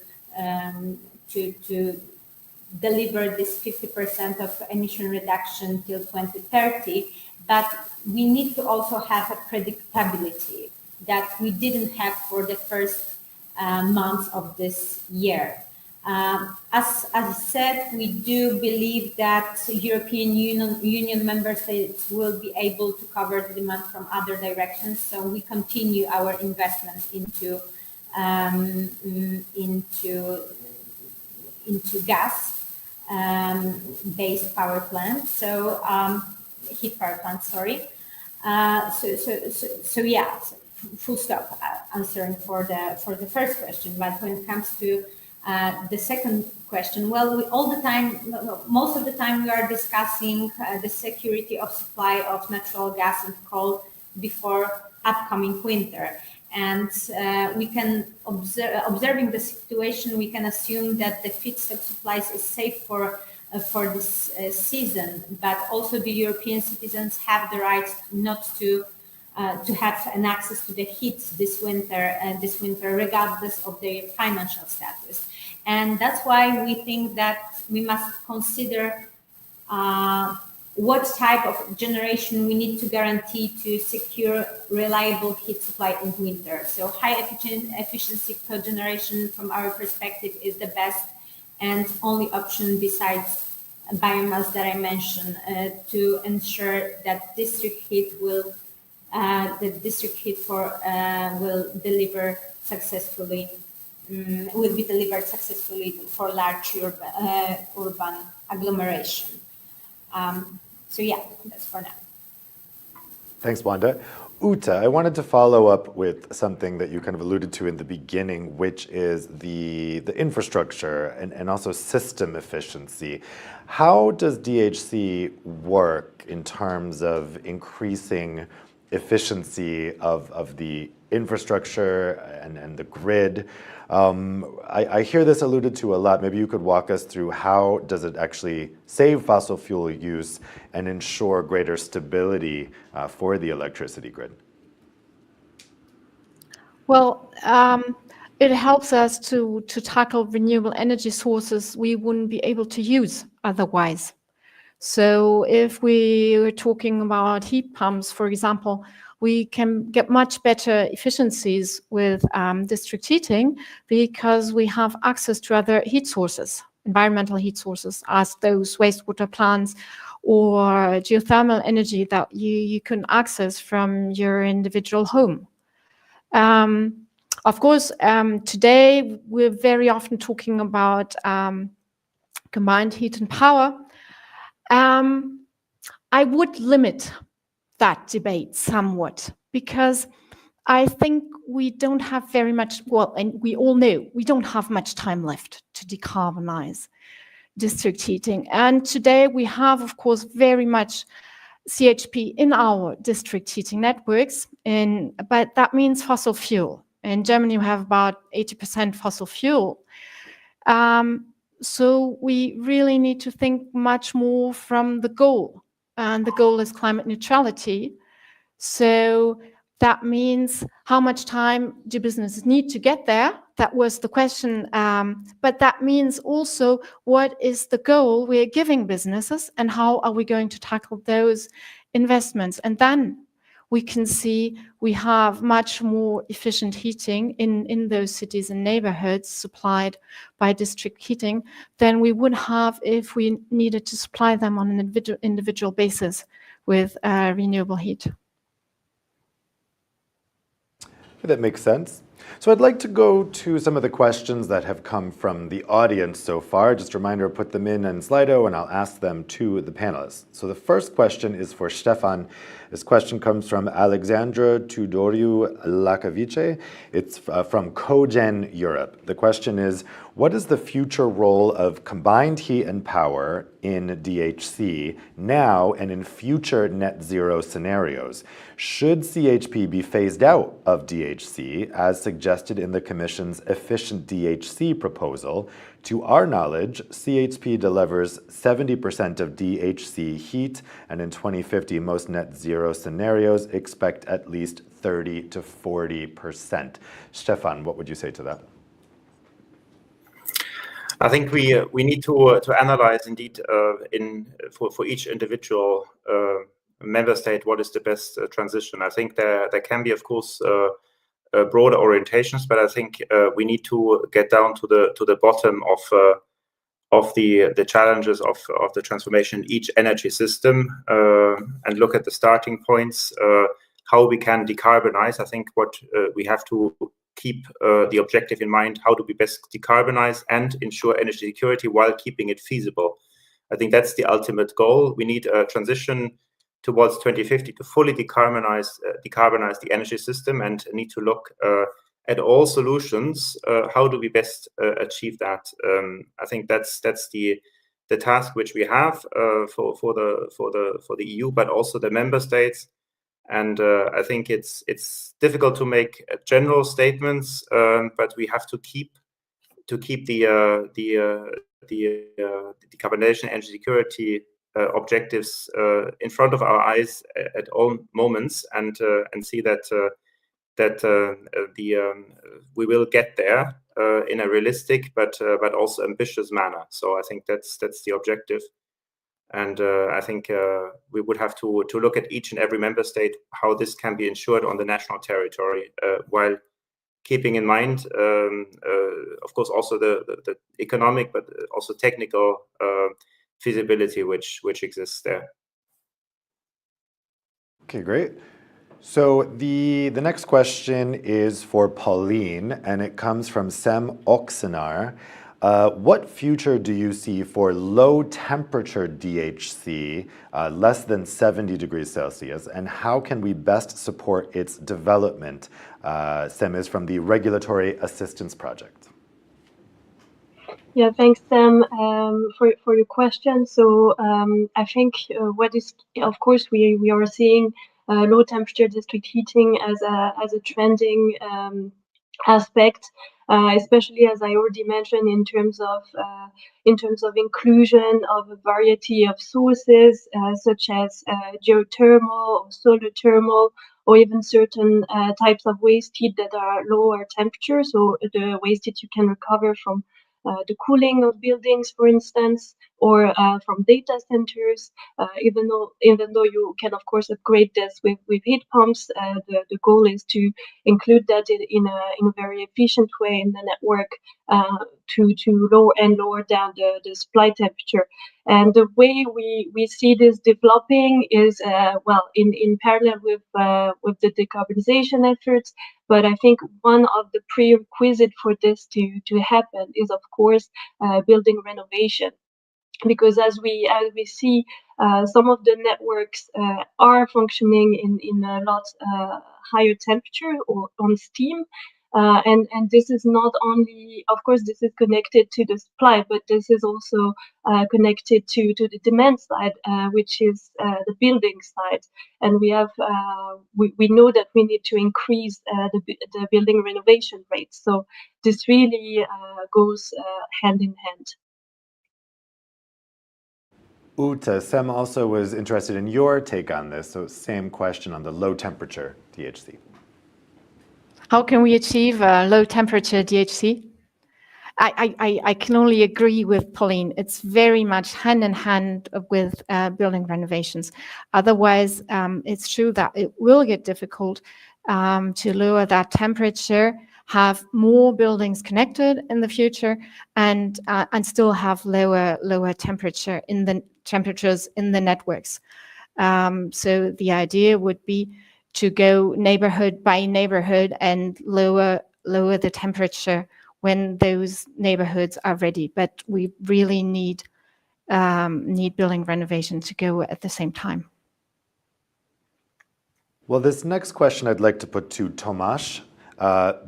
deliver this 50% of emission reduction till 2030. But we need to also have a predictability that we didn't have for the first months of this year. As I said, we do believe that European Union member states will be able to cover the demand from other directions. So we continue our investments into gas based power plants. So heat power plants. Sorry. So yeah. Full stop. Answering for the first question, but when it comes to the second question, well, most of the time we are discussing the security of supply of natural gas and coal before upcoming winter. And we can observing the situation, we can assume that the feedstock supplies is safe for this season, but also the European citizens have the right not to have an access to the heat this winter, regardless of their financial status. And that's why we think that we must consider what type of generation we need to guarantee to secure reliable heat supply in winter. So high efficiency cogeneration from our perspective is the best and only option besides biomass that I mentioned to ensure that district heat will deliver successfully. Will be delivered successfully for large urban agglomeration. So yeah, that's for now. Thanks, Wanda. Uta, I wanted to follow up with something that you kind of alluded to in the beginning, which is the infrastructure and also system efficiency. How does DHC work in terms of increasing efficiency of the infrastructure and the grid? I hear this alluded to a lot. Maybe you could walk us through how does it actually save fossil fuel use and ensure greater stability for the electricity grid? Well, it helps us to tackle renewable energy sources we wouldn't be able to use otherwise. So if we were talking about heat pumps, for example, we can get much better efficiencies with district heating because we have access to other heat sources, environmental heat sources, as those wastewater plants or geothermal energy that you can access from your individual home. Of course, today we're very often talking about combined heat and power. I would limit that debate somewhat because I think we don't have very much, well, and we all know we don't have much time left to decarbonize district heating. And today we have, of course, very much CHP in our district heating networks, but that means fossil fuel. In Germany, we have about 80% fossil fuel. So we really need to think much more from the goal, and the goal is climate neutrality. So that means how much time do businesses need to get there? That was the question. But that means also what is the goal we are giving businesses and how are we going to tackle those investments? And then we can see we have much more efficient heating in those cities and neighborhoods supplied by district heating than we would have if we needed to supply them on an individual basis with renewable heat. That makes sense. So I'd like to go to some of the questions that have come from the audience so far. Just a reminder, put them in Slido and I'll ask them to the panelists. So the first question is for Stefan. This question comes from Alexandra Tudoriu Lakavice. It's from Cogen Europe. The question is, what is the future role of combined heat and power in DHC now and in future net zero scenarios? Should CHP be phased out of DHC as suggested in the Commission's Efficient DHC proposal? To our knowledge, CHP delivers 70% of DHC heat, and in 2050, most net zero scenarios expect at least 30 to 40%. Stefan, what would you say to that? I think we need to analyze indeed for each individual member state what is the best transition. I think there can be, of course, broader orientations, but I think we need to get down to the bottom of the challenges of the transformation in each energy system and look at the starting points, how we can decarbonize. I think what we have to keep the objective in mind, how do we best decarbonize and ensure energy security while keeping it feasible. I think that's the ultimate goal. We need a transition towards 2050 to fully decarbonize the energy system and need to look at all solutions. How do we best achieve that? I think that's the task which we have for the EU, but also the member states. And I think it's difficult to make general statements, but we have to keep the decarbonization, energy security objectives in front of our eyes at all moments, and see that we will get there in a realistic but also ambitious manner. So I think that's the objective. And I think we would have to look at each and every member state, how this can be ensured on the national territory, while keeping in mind, of course, also the economic, but also technical feasibility which exists there. Okay, great. So the next question is for Pauline, and it comes from Sem Oxenar. What future do you see for low temperature DHC, less than 70 degrees Celsius, and how can we best support its development? Sem is from the Regulatory Assistance Project. Yeah, thanks, Sam, for your question. So I think what is, of course, we are seeing low temperature district heating as a trending aspect, especially as I already mentioned in terms of inclusion of a variety of sources such as geothermal or solar thermal, or even certain types of waste heat that are lower temperature. So the waste heat you can recover from the cooling of buildings, for instance, or from data centers. Even though you can, of course, upgrade this with heat pumps, the goal is to include that in a very efficient way in the network to lower down the supply temperature. And the way we see this developing is in parallel with the decarbonization efforts. But I think one of the prerequisites for this to happen is, of course, building renovation, because as we see, some of the networks are functioning in a lot higher temperature or on steam. And this is not only, of course, this is connected to the supply, but this is also connected to the demand side, which is the building side. And we have we know that we need to increase the building renovation rates. So this really goes hand in hand. Ute, Sem also was interested in your take on this. So same question on the low temperature DHC. How can we achieve low temperature DHC? I can only agree with Pauline. It's very much hand in hand with building renovations. Otherwise, it's true that it will get difficult to lower that temperature, have more buildings connected in the future, and still have lower temperatures in the networks. So the idea would be to go neighborhood by neighborhood and lower the temperature when those neighborhoods are ready. But we really need building renovation to go at the same time. Well, this next question I'd like to put to Tomasz.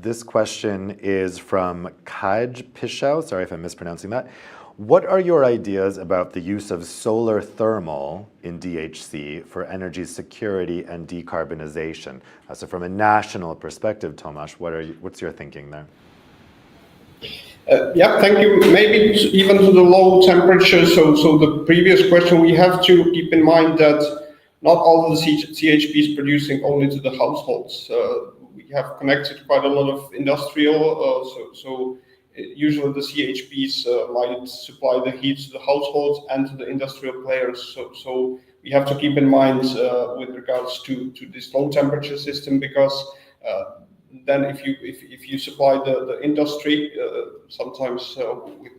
This question is from Kaj Pischau. Sorry if I'm mispronouncing that. What are your ideas about the use of solar thermal in DHC for energy security and decarbonisation? So from a national perspective, Tomasz, what's your thinking there? Yeah, thank you. Maybe even to the low temperature. So the previous question, we have to keep in mind that not all of the CHP is producing only to the households. We have connected quite a lot of industrial, so usually the CHPs might supply the heat to the households and to the industrial players. So we have to keep in mind with regards to this low temperature system, because then if you supply the industry, sometimes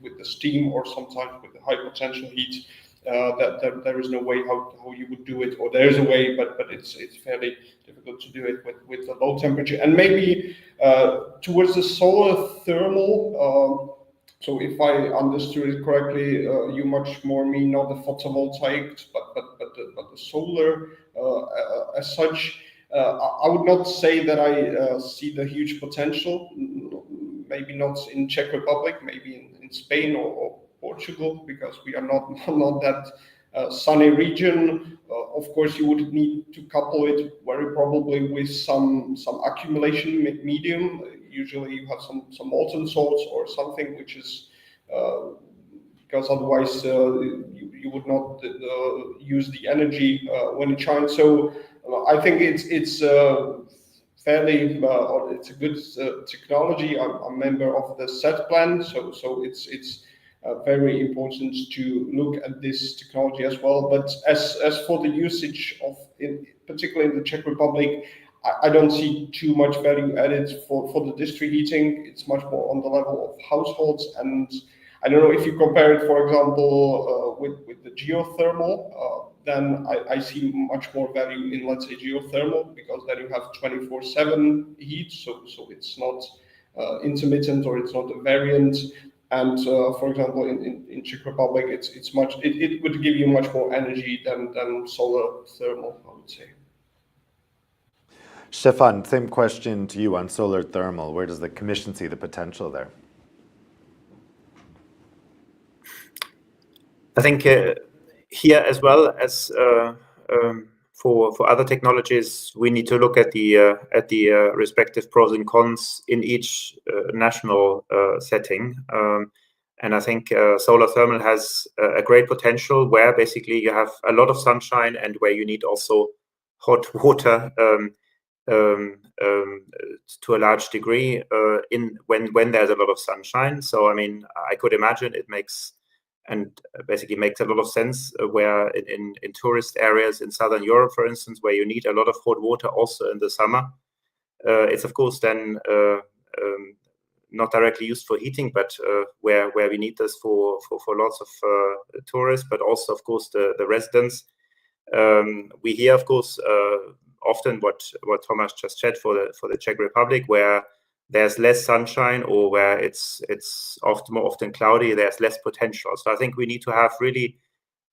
with the steam or sometimes with the high potential heat, that there is no way how you would do it, or there is a way, but it's fairly difficult to do it with the low temperature. And maybe towards the solar thermal, so if I understood it correctly, you much more mean not the photovoltaics, but the solar as such. I would not say that I see the huge potential, maybe not in Czech Republic, maybe in Spain or Portugal, because we are not that sunny region. Of course, you would need to couple it very probably with some accumulation medium. Usually you have some molten salts or something, which is because otherwise you would not use the energy when it shines. So I think it's fairly, or it's a good technology. I'm a member of the SET plan, so it's very important to look at this technology as well. But as for the usage of, particularly in the Czech Republic, I don't see too much value added for the district heating. It's much more on the level of households. And I don't know if you compare it, for example, with the geothermal, then I see much more value in, let's say, geothermal, because then you have 24/7 heat, so it's not intermittent, or it's not a variant. And for example, in Czech Republic, it would give you much more energy than solar thermal, I would say. Stefan, same question to you on solar thermal. Where does the Commission see the potential there? I think here, as well as for other technologies, we need to look at the respective pros and cons in each national setting. And I think solar thermal has a great potential, where basically you have a lot of sunshine and where you need also hot water to a large degree when there's a lot of sunshine. So I mean, I could imagine it makes a lot of sense where in tourist areas in Southern Europe, for instance, where you need a lot of hot water also in the summer. It's of course then not directly used for heating, but where we need this for lots of tourists, but also of course the residents. We hear of course often what Tomasz just said for the Czech Republic, where there's less sunshine, or where it's more often cloudy, there's less potential. So I think we need to have really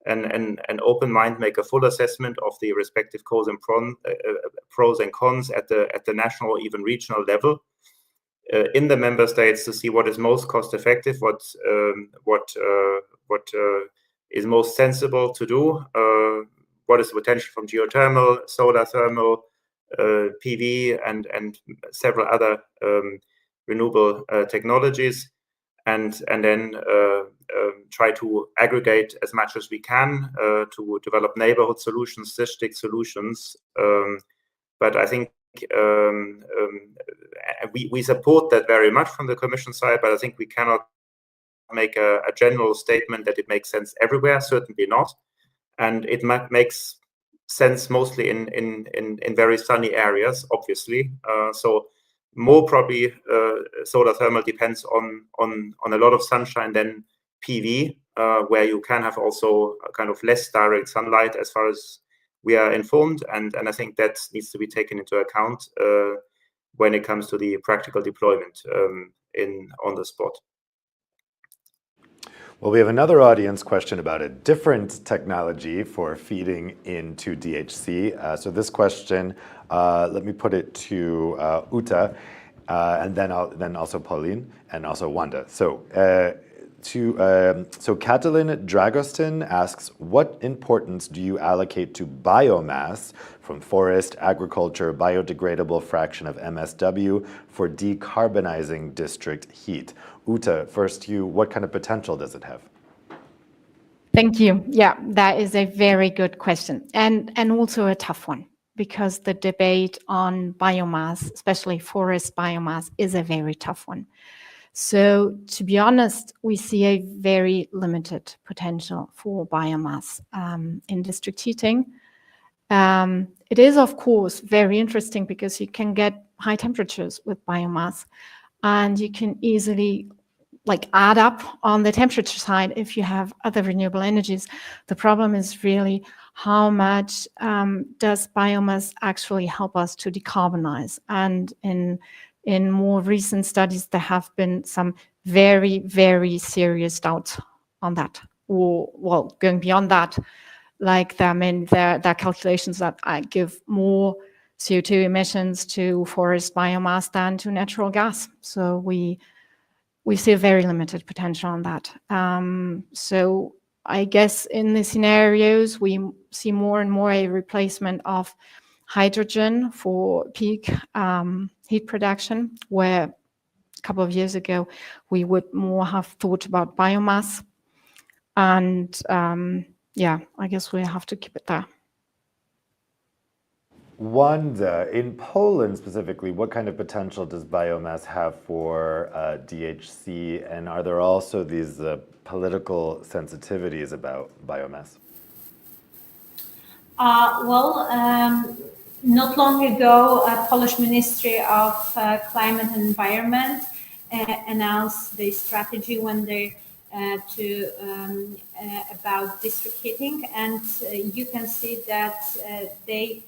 an open mind, make a full assessment of the respective pros and cons at the national or even regional level. in the member states to see what is most cost effective, what is most sensible to do, what is the potential from geothermal, solar thermal, PV, and seveal other renewable technologies, and then try to aggregate as much as we can to develop neighborhood solutions, district solutions. But I think we support that very much from the Commission side, but I think we cannot make a general statement that it makes sense everywhere, certainly not. And it makes sense mostly in very sunny areas, obviously. So more probably solar thermal depends on a lot of sunshine than PV, where you can have also a kind of less direct sunlight as far as we are informed, and I think that needs to be taken into account when it comes to the practical deployment on the spot. Well, we have another audience question about a different technology for feeding into DHC. So this question, let me put it to Uta, and then also Pauline, and also Wanda. So Catalin Dragostin asks, what importance do you allocate to biomass from forest, agriculture, biodegradable fraction of MSW for decarbonizing district heat? Uta, first to you, what kind of potential does it have? Thank you. Yeah, that is a very good question, and also a tough one, because the debate on biomass, especially forest biomass, is a very tough one. So to be honest, we see a very limited potential for biomass in district heating. It is, of course, very interesting because you can get high temperatures with biomass, and you can easily add up on the temperature side if you have other renewable energies. The problem is really how much does biomass actually help us to decarbonize? And in more recent studies, there have been some very, very serious doubts on that. Or, well, going beyond that, there are calculations that I give more CO2 emissions to forest biomass than to natural gas. So we see a very limited potential on that. So I guess in the scenarios, we see more and more a replacement of hydrogen for peak heat production, where a couple of years ago, we would more have thought about biomass. And yeah, I guess we have to keep it there. Wanda, in Poland specifically, what kind of potential does biomass have for DHC, and are there also these political sensitivities about biomass? Not long ago, Polish Ministry of Climate and Environment announced the strategy about district heating, and you can see that they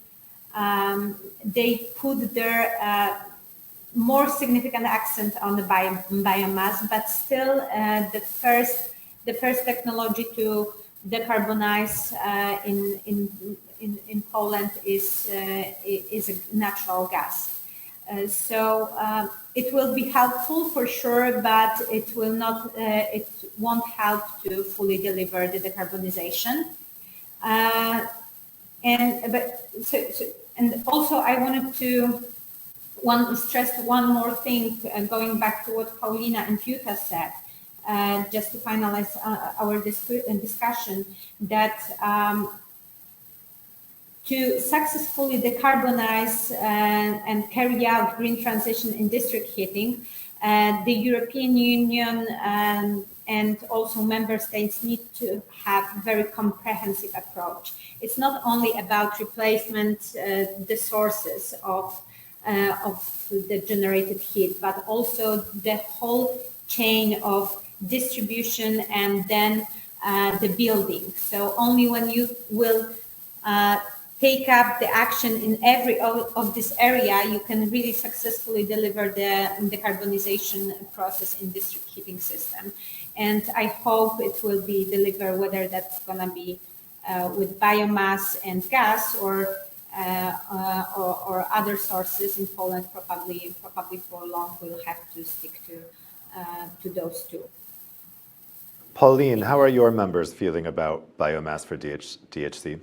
put their more significant accent on the biomass, but still the first technology to decarbonize in Poland is a natural gas. So it will be helpful for sure, but it won't help to fully deliver the decarbonization. And also I wanted to stress one more thing, going back to what Paulina and Jutta said, just to finalize our discussion, that to successfully decarbonize and carry out green transition in district heating, the European Union and also member states need to have a very comprehensive approach. It's not only about replacement the sources of the generated heat, but also the whole chain of distribution and then the building. So only when you will take up the action in every of this area, you can really successfully deliver the decarbonization process in district heating system. And I hope it will be delivered, whether that's going to be with biomass and gas, or or other sources in Poland, probably for long we'll have to stick to those two. Pauline, how are your members feeling about biomass for DHC?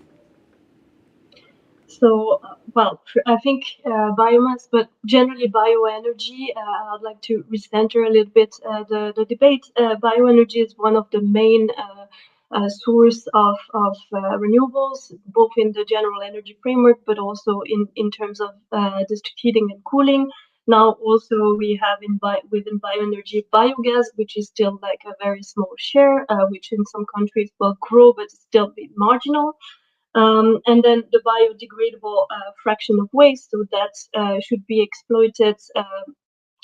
So, well, I think biomass, but generally bioenergy, I'd like to recenter a little bit the debate. Bioenergy is one of the main source of renewables, both in the general energy framework, but also in terms of district heating and cooling. Now, also we have within bioenergy biogas, which is still like a very small share, which in some countries will grow, but still be marginal. And then the biodegradable fraction of waste, so that should be exploited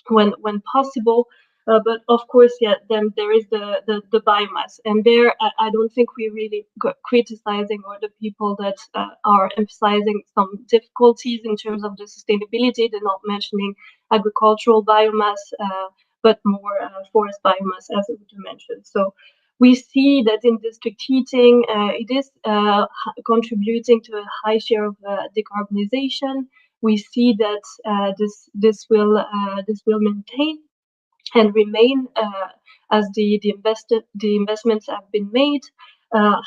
when possible. But of course, yeah, then there is the biomass, and there I don't think we really criticizing or the people that are emphasizing some difficulties in terms of the sustainability. They're not mentioning agricultural biomass, but more forest biomass, as you mentioned. So we see that in district heating, it is contributing to a high share of decarbonisation. We see that this will maintain and remain as the investments have been made.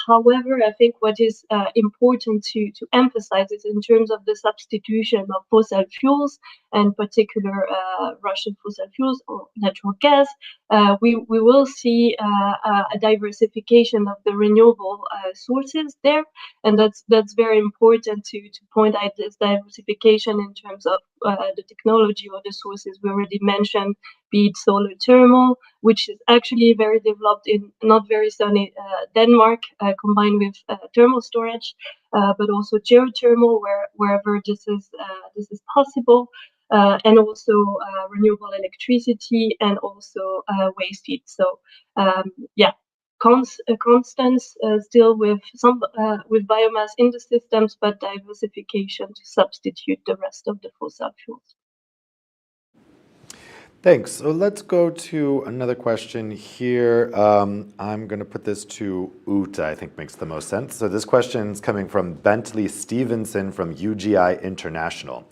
However, I think what is important to emphasize is in terms of the substitution of fossil fuels, and particular Russian fossil fuels or natural gas, we will see a diversification of the renewable sources there, and that's very important to point out this diversification in terms of the technology or the sources we already mentioned, be it solar thermal, which is actually very developed in not very sunny Denmark, combined with thermal storage, but also geothermal wherever this is possible, and also renewable electricity and also waste heat. So yeah, constant still with some with biomass in the systems, but diversification to substitute the rest of the fossil fuels. Thanks. So let's go to another question here. I'm going to put this to Uta, I think makes the most sense. So this question is coming from Bentley Stevenson from UGI International.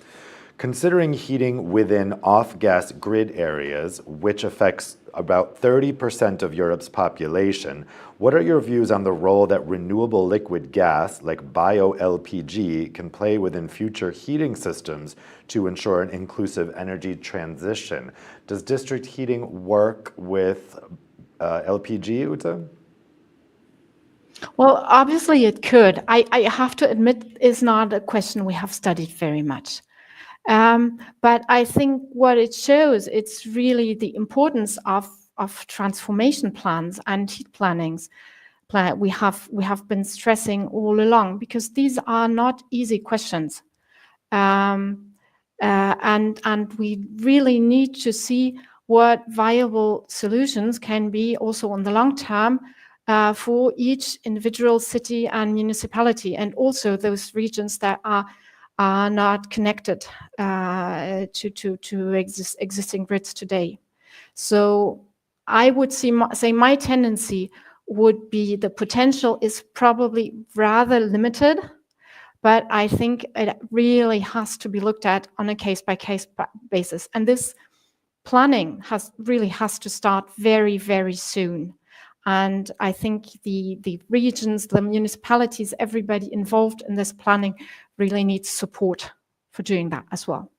Considering heating within off-gas grid areas, which affects about 30% of Europe's population, what are your views on the role that renewable liquid gas, like bio-LPG, can play within future heating systems to ensure an inclusive energy transition? Does district heating work with LPG, Uta? Well, obviously it could. I have to admit it's not a question we have studied very much. But I think what it shows, it's really the importance of transformation plans and heat plannings. We have been stressing all along, because these are not easy questions, and we really need to see what viable solutions can be also on the long term for each individual city and municipality, and also those regions that are not connected to existing grids today. So I would say my tendency would be the potential is probably rather limited, but I think it really has to be looked at on a case-by-case basis. And this planning has to start very, very soon. And I think the regions, the municipalities, everybody involved in this planning really needs support for doing that as well.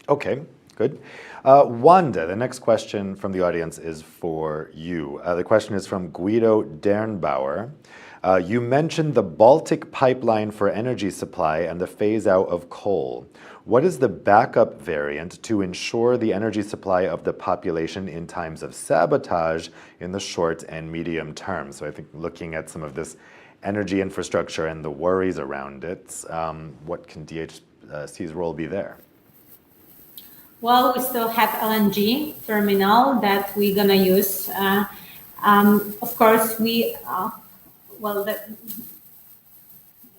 Okay, good. Wanda, the next question from the audience is for you. The question is from Guido Dernbauer. You mentioned the Baltic pipeline for energy supply and the phase out of coal. What is the backup variant to ensure the energy supply of the population in times of sabotage in the short and medium term? So I think looking at some of this energy infrastructure and the worries around it, what can DHC's role be there? Well, we still have LNG terminal that we're gonna use. Of course,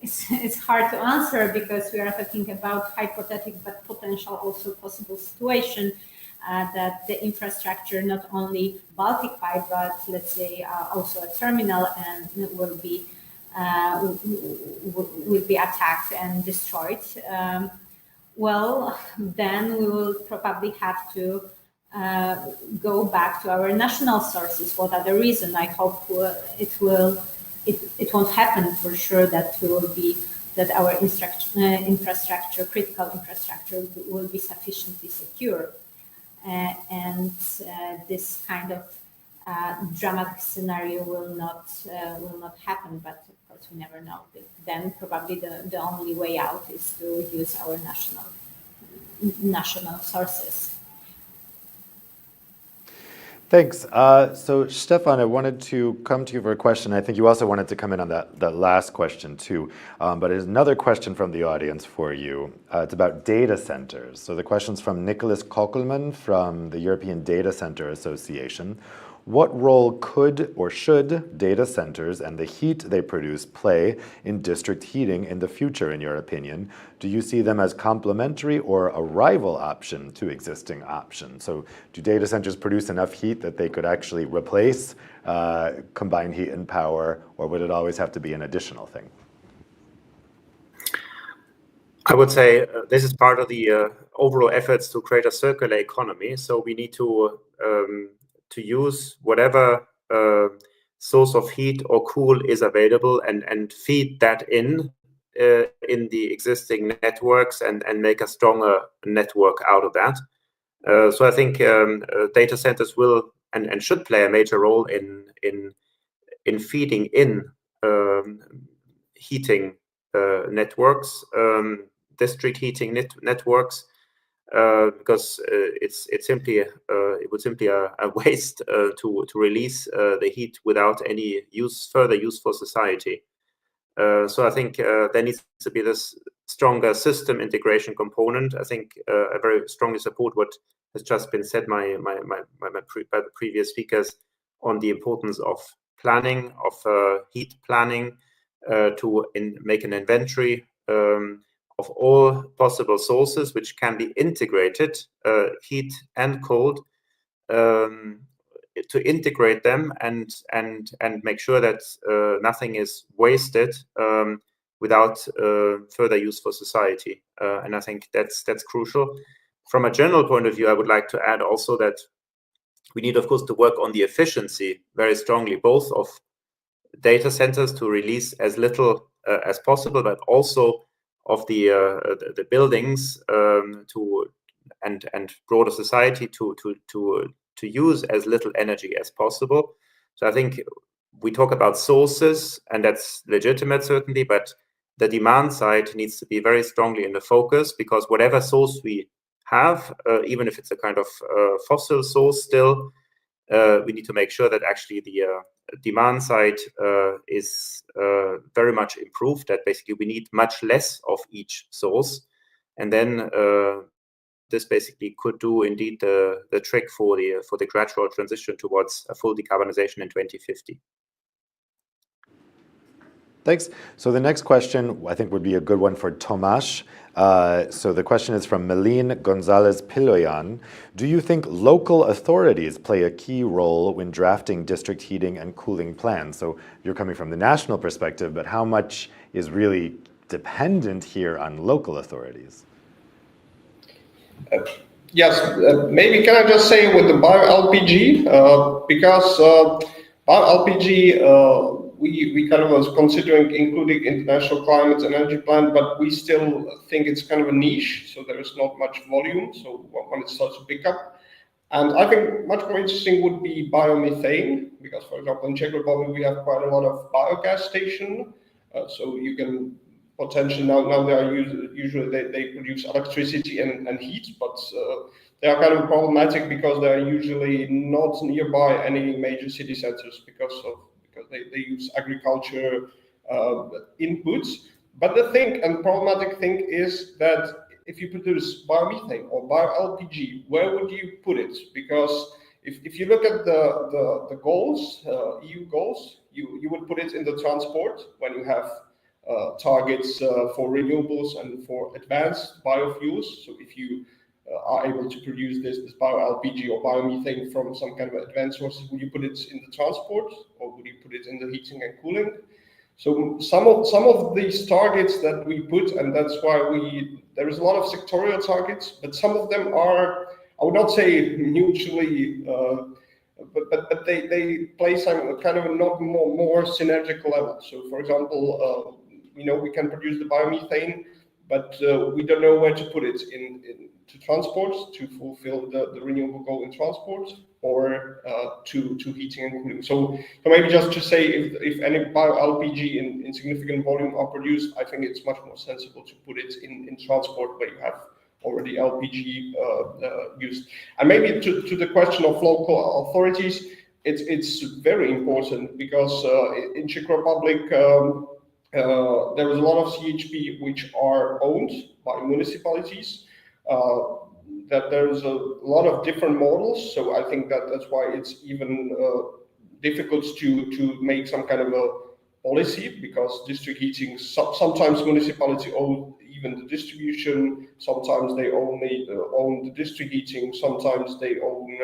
it's hard to answer because we are talking about hypothetical but potential also possible situation that the infrastructure, not only Baltic pipe, but let's say also a terminal, and will be would be attacked and destroyed, well, then we will probably have to go back to our national sources. What are the reasons? I hope it won't happen for sure. That our infrastructure, critical infrastructure, will be sufficiently secure, and this kind of dramatic scenario will not happen. But of course, we never know. Then probably the only way out is to use our national sources. Thanks. So Stefan, I wanted to come to you for a question. I think you also wanted to come in on that last question too. But there's another question from the audience for you. It's about data centers. So the question's from Nicholas Kokelman from the European Data Center Association. What role could or should data centers and the heat they produce play in district heating in the future, in your opinion? Do you see them as complementary or a rival option to existing options? So do data centers produce enough heat that they could actually replace combined heat and power, or would it always have to be an additional thing? I would say this is part of the overall efforts to create a circular economy. So we need to use whatever source of heat or cool is available and feed that in the existing networks and make a stronger network out of that. So I think data centers will and should play a major role in feeding in heating networks, district heating networks. Because it would simply a waste to release the heat without any further use for society. So I think there needs to be this stronger system integration component. I think I very strongly support what has just been said by the previous speakers on the importance of planning, of heat planning, to make an inventory of all possible sources which can be integrated, heat and cold, to integrate them and make sure that nothing is wasted without further use for society. And I think that's crucial. From a general point of view, I would like to add also that we need, of course, to work on the efficiency very strongly, both of data centers to release as little as possible, but also of the buildings and broader society to use as little energy as possible. So I think we talk about sources, and that's legitimate certainly, but the demand side needs to be very strongly in the focus, because whatever source we have, even if it's a kind of fossil source still, we need to make sure that actually the demand side is very much improved, that basically we need much less of each source. And then this basically could do indeed the trick for the gradual transition towards a full decarbonization in 2050. Thanks. So the next question, I think, would be a good one for Tomasz. So the question is from Meline Gonzalez-Piloyan. Do you think local authorities play a key role when drafting district heating and cooling plans? So you're coming from the national perspective, but how much is really dependent here on local authorities? Yes, maybe can I just say with the bio-LPG, because bio-LPG, we kind of was considering including international climate and energy plan, but we still think it's kind of a niche, so there is not much volume. So when it starts to pick up, and I think much more interesting would be biomethane, because for example in Czech Republic we have quite a lot of biogas station, so you can potentially now they are usually they produce electricity and heat, but they are kind of problematic because they are usually not nearby any major city centers because they use agriculture inputs. But the thing and problematic thing is that if you produce biomethane or bio-LPG, where would you put it? Because if you look at the goals, EU goals, you would put it in the transport when you have targets for renewables and for advanced biofuels. So if you are able to produce this bio-LPG or biomethane from some kind of advanced sources, would you put it in the transport or would you put it in the heating and cooling? So some of these targets that we put, and that's why there is a lot of sectorial targets, but some of them are, I would not say mutually, but they play some kind of a not more synergical level. So for example, we can produce the biomethane, but we don't know where to put it to transport to fulfill the renewable goal in transport, or to heating and cooling. So maybe just to say, if any bio LPG in significant volume are produced, I think it's much more sensible to put it in transport where you have already LPG used. And maybe to the question of local authorities, it's very important because in Czech Republic there is a lot of CHP which are owned by municipalities. That there's a lot of different models, so I think that's why it's even difficult to make some kind of a policy, because district heating, sometimes municipality own even the distribution, sometimes they only own the district heating, sometimes they own,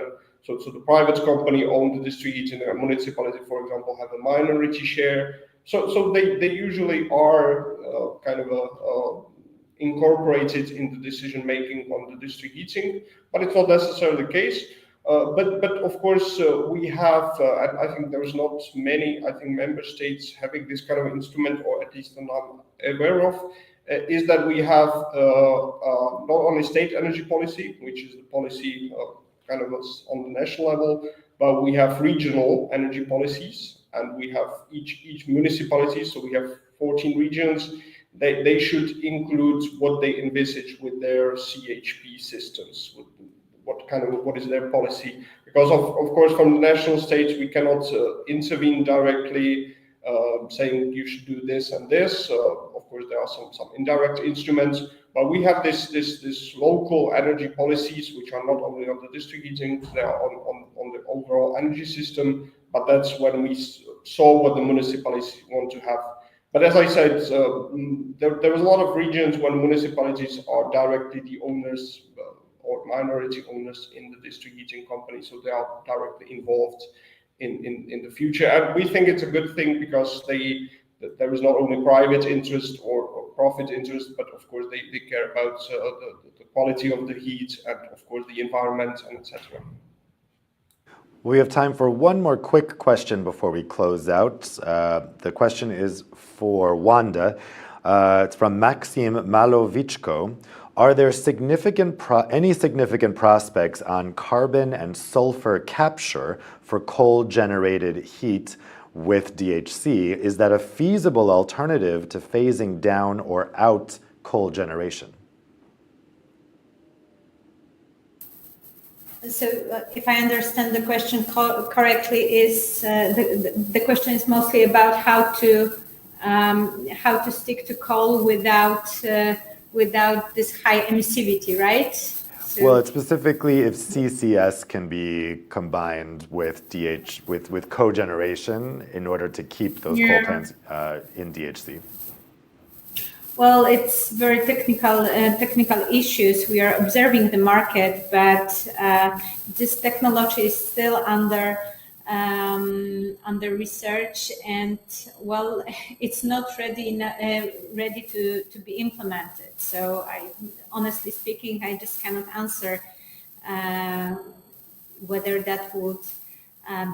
so the private company own the district heating, and municipality, for example, have a minority share. So they usually are kind of incorporated in the decision making on the district heating, but it's not necessarily the case. But of course we have, and I think there's not many, I think, member states having this kind of instrument, or at least I'm not aware of, is that we have not only state energy policy, which is the policy kind of on the national level, but we have regional energy policies, and we have each municipality, so we have 14 regions. They should include what they envisage with their CHP systems, what is their policy, because of course from the national states we cannot intervene directly, saying you should do this and this. Of course there are some indirect instruments, but we have this local energy policies, which are not only on the district heating, they are on the overall energy system. But that's when we saw what the municipalities want to have. But as I said, there is a lot of regions when municipalities are directly the owners or minority owners in the district heating company, so they are directly involved in the future. And we think it's a good thing, because there is not only private interest or profit interest, but of course they care about the quality of the heat, and of course the environment, and etc. We have time for one more quick question before we close out. The question is for Wanda. It's from Maxim Malovichko. Are there any significant prospects on carbon and sulfur capture for coal-generated heat with DHC? Is that a feasible alternative to phasing down or out coal generation? So, if I understand the question correctly, is the question is mostly about how to stick to coal without this high emissivity, right? So, well, it's specifically if CCS can be combined with with cogeneration in order to keep those coal plants in DHC. Well, it's very technical issues. We are observing the market, but this technology is still under research, and well, it's not ready to be implemented. So, honestly speaking, I just cannot answer whether that would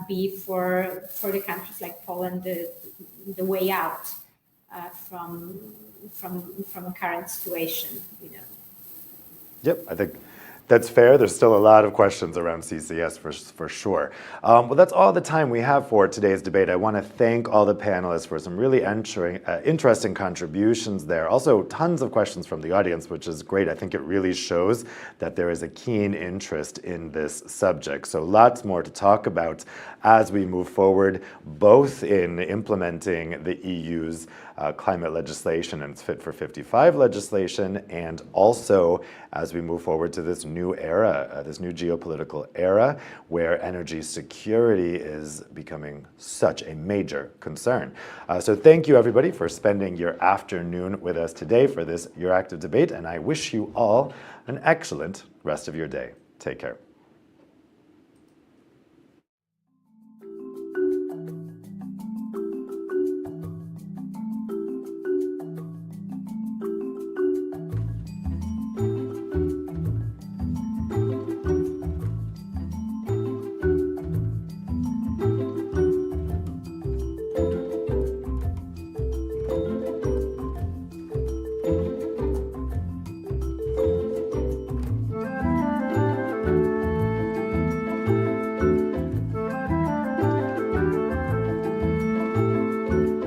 be for the countries like Poland the way out from a current situation, Yep, I think that's fair. There's still a lot of questions around CCS for sure. Well, that's all the time we have for today's debate. I want to thank all the panelists for some really interesting contributions there. Also, tons of questions from the audience, which is great. I think it really shows that there is a keen interest in this subject. So lots more to talk about as we move forward, both in implementing the EU's climate legislation and its Fit for 55 legislation, and also as we move forward to this new era, this new geopolitical era, where energy security is becoming such a major concern. So thank you, everybody, for spending your afternoon with us today for this Your Active Debate, and I wish you all an excellent rest of your day. Take care.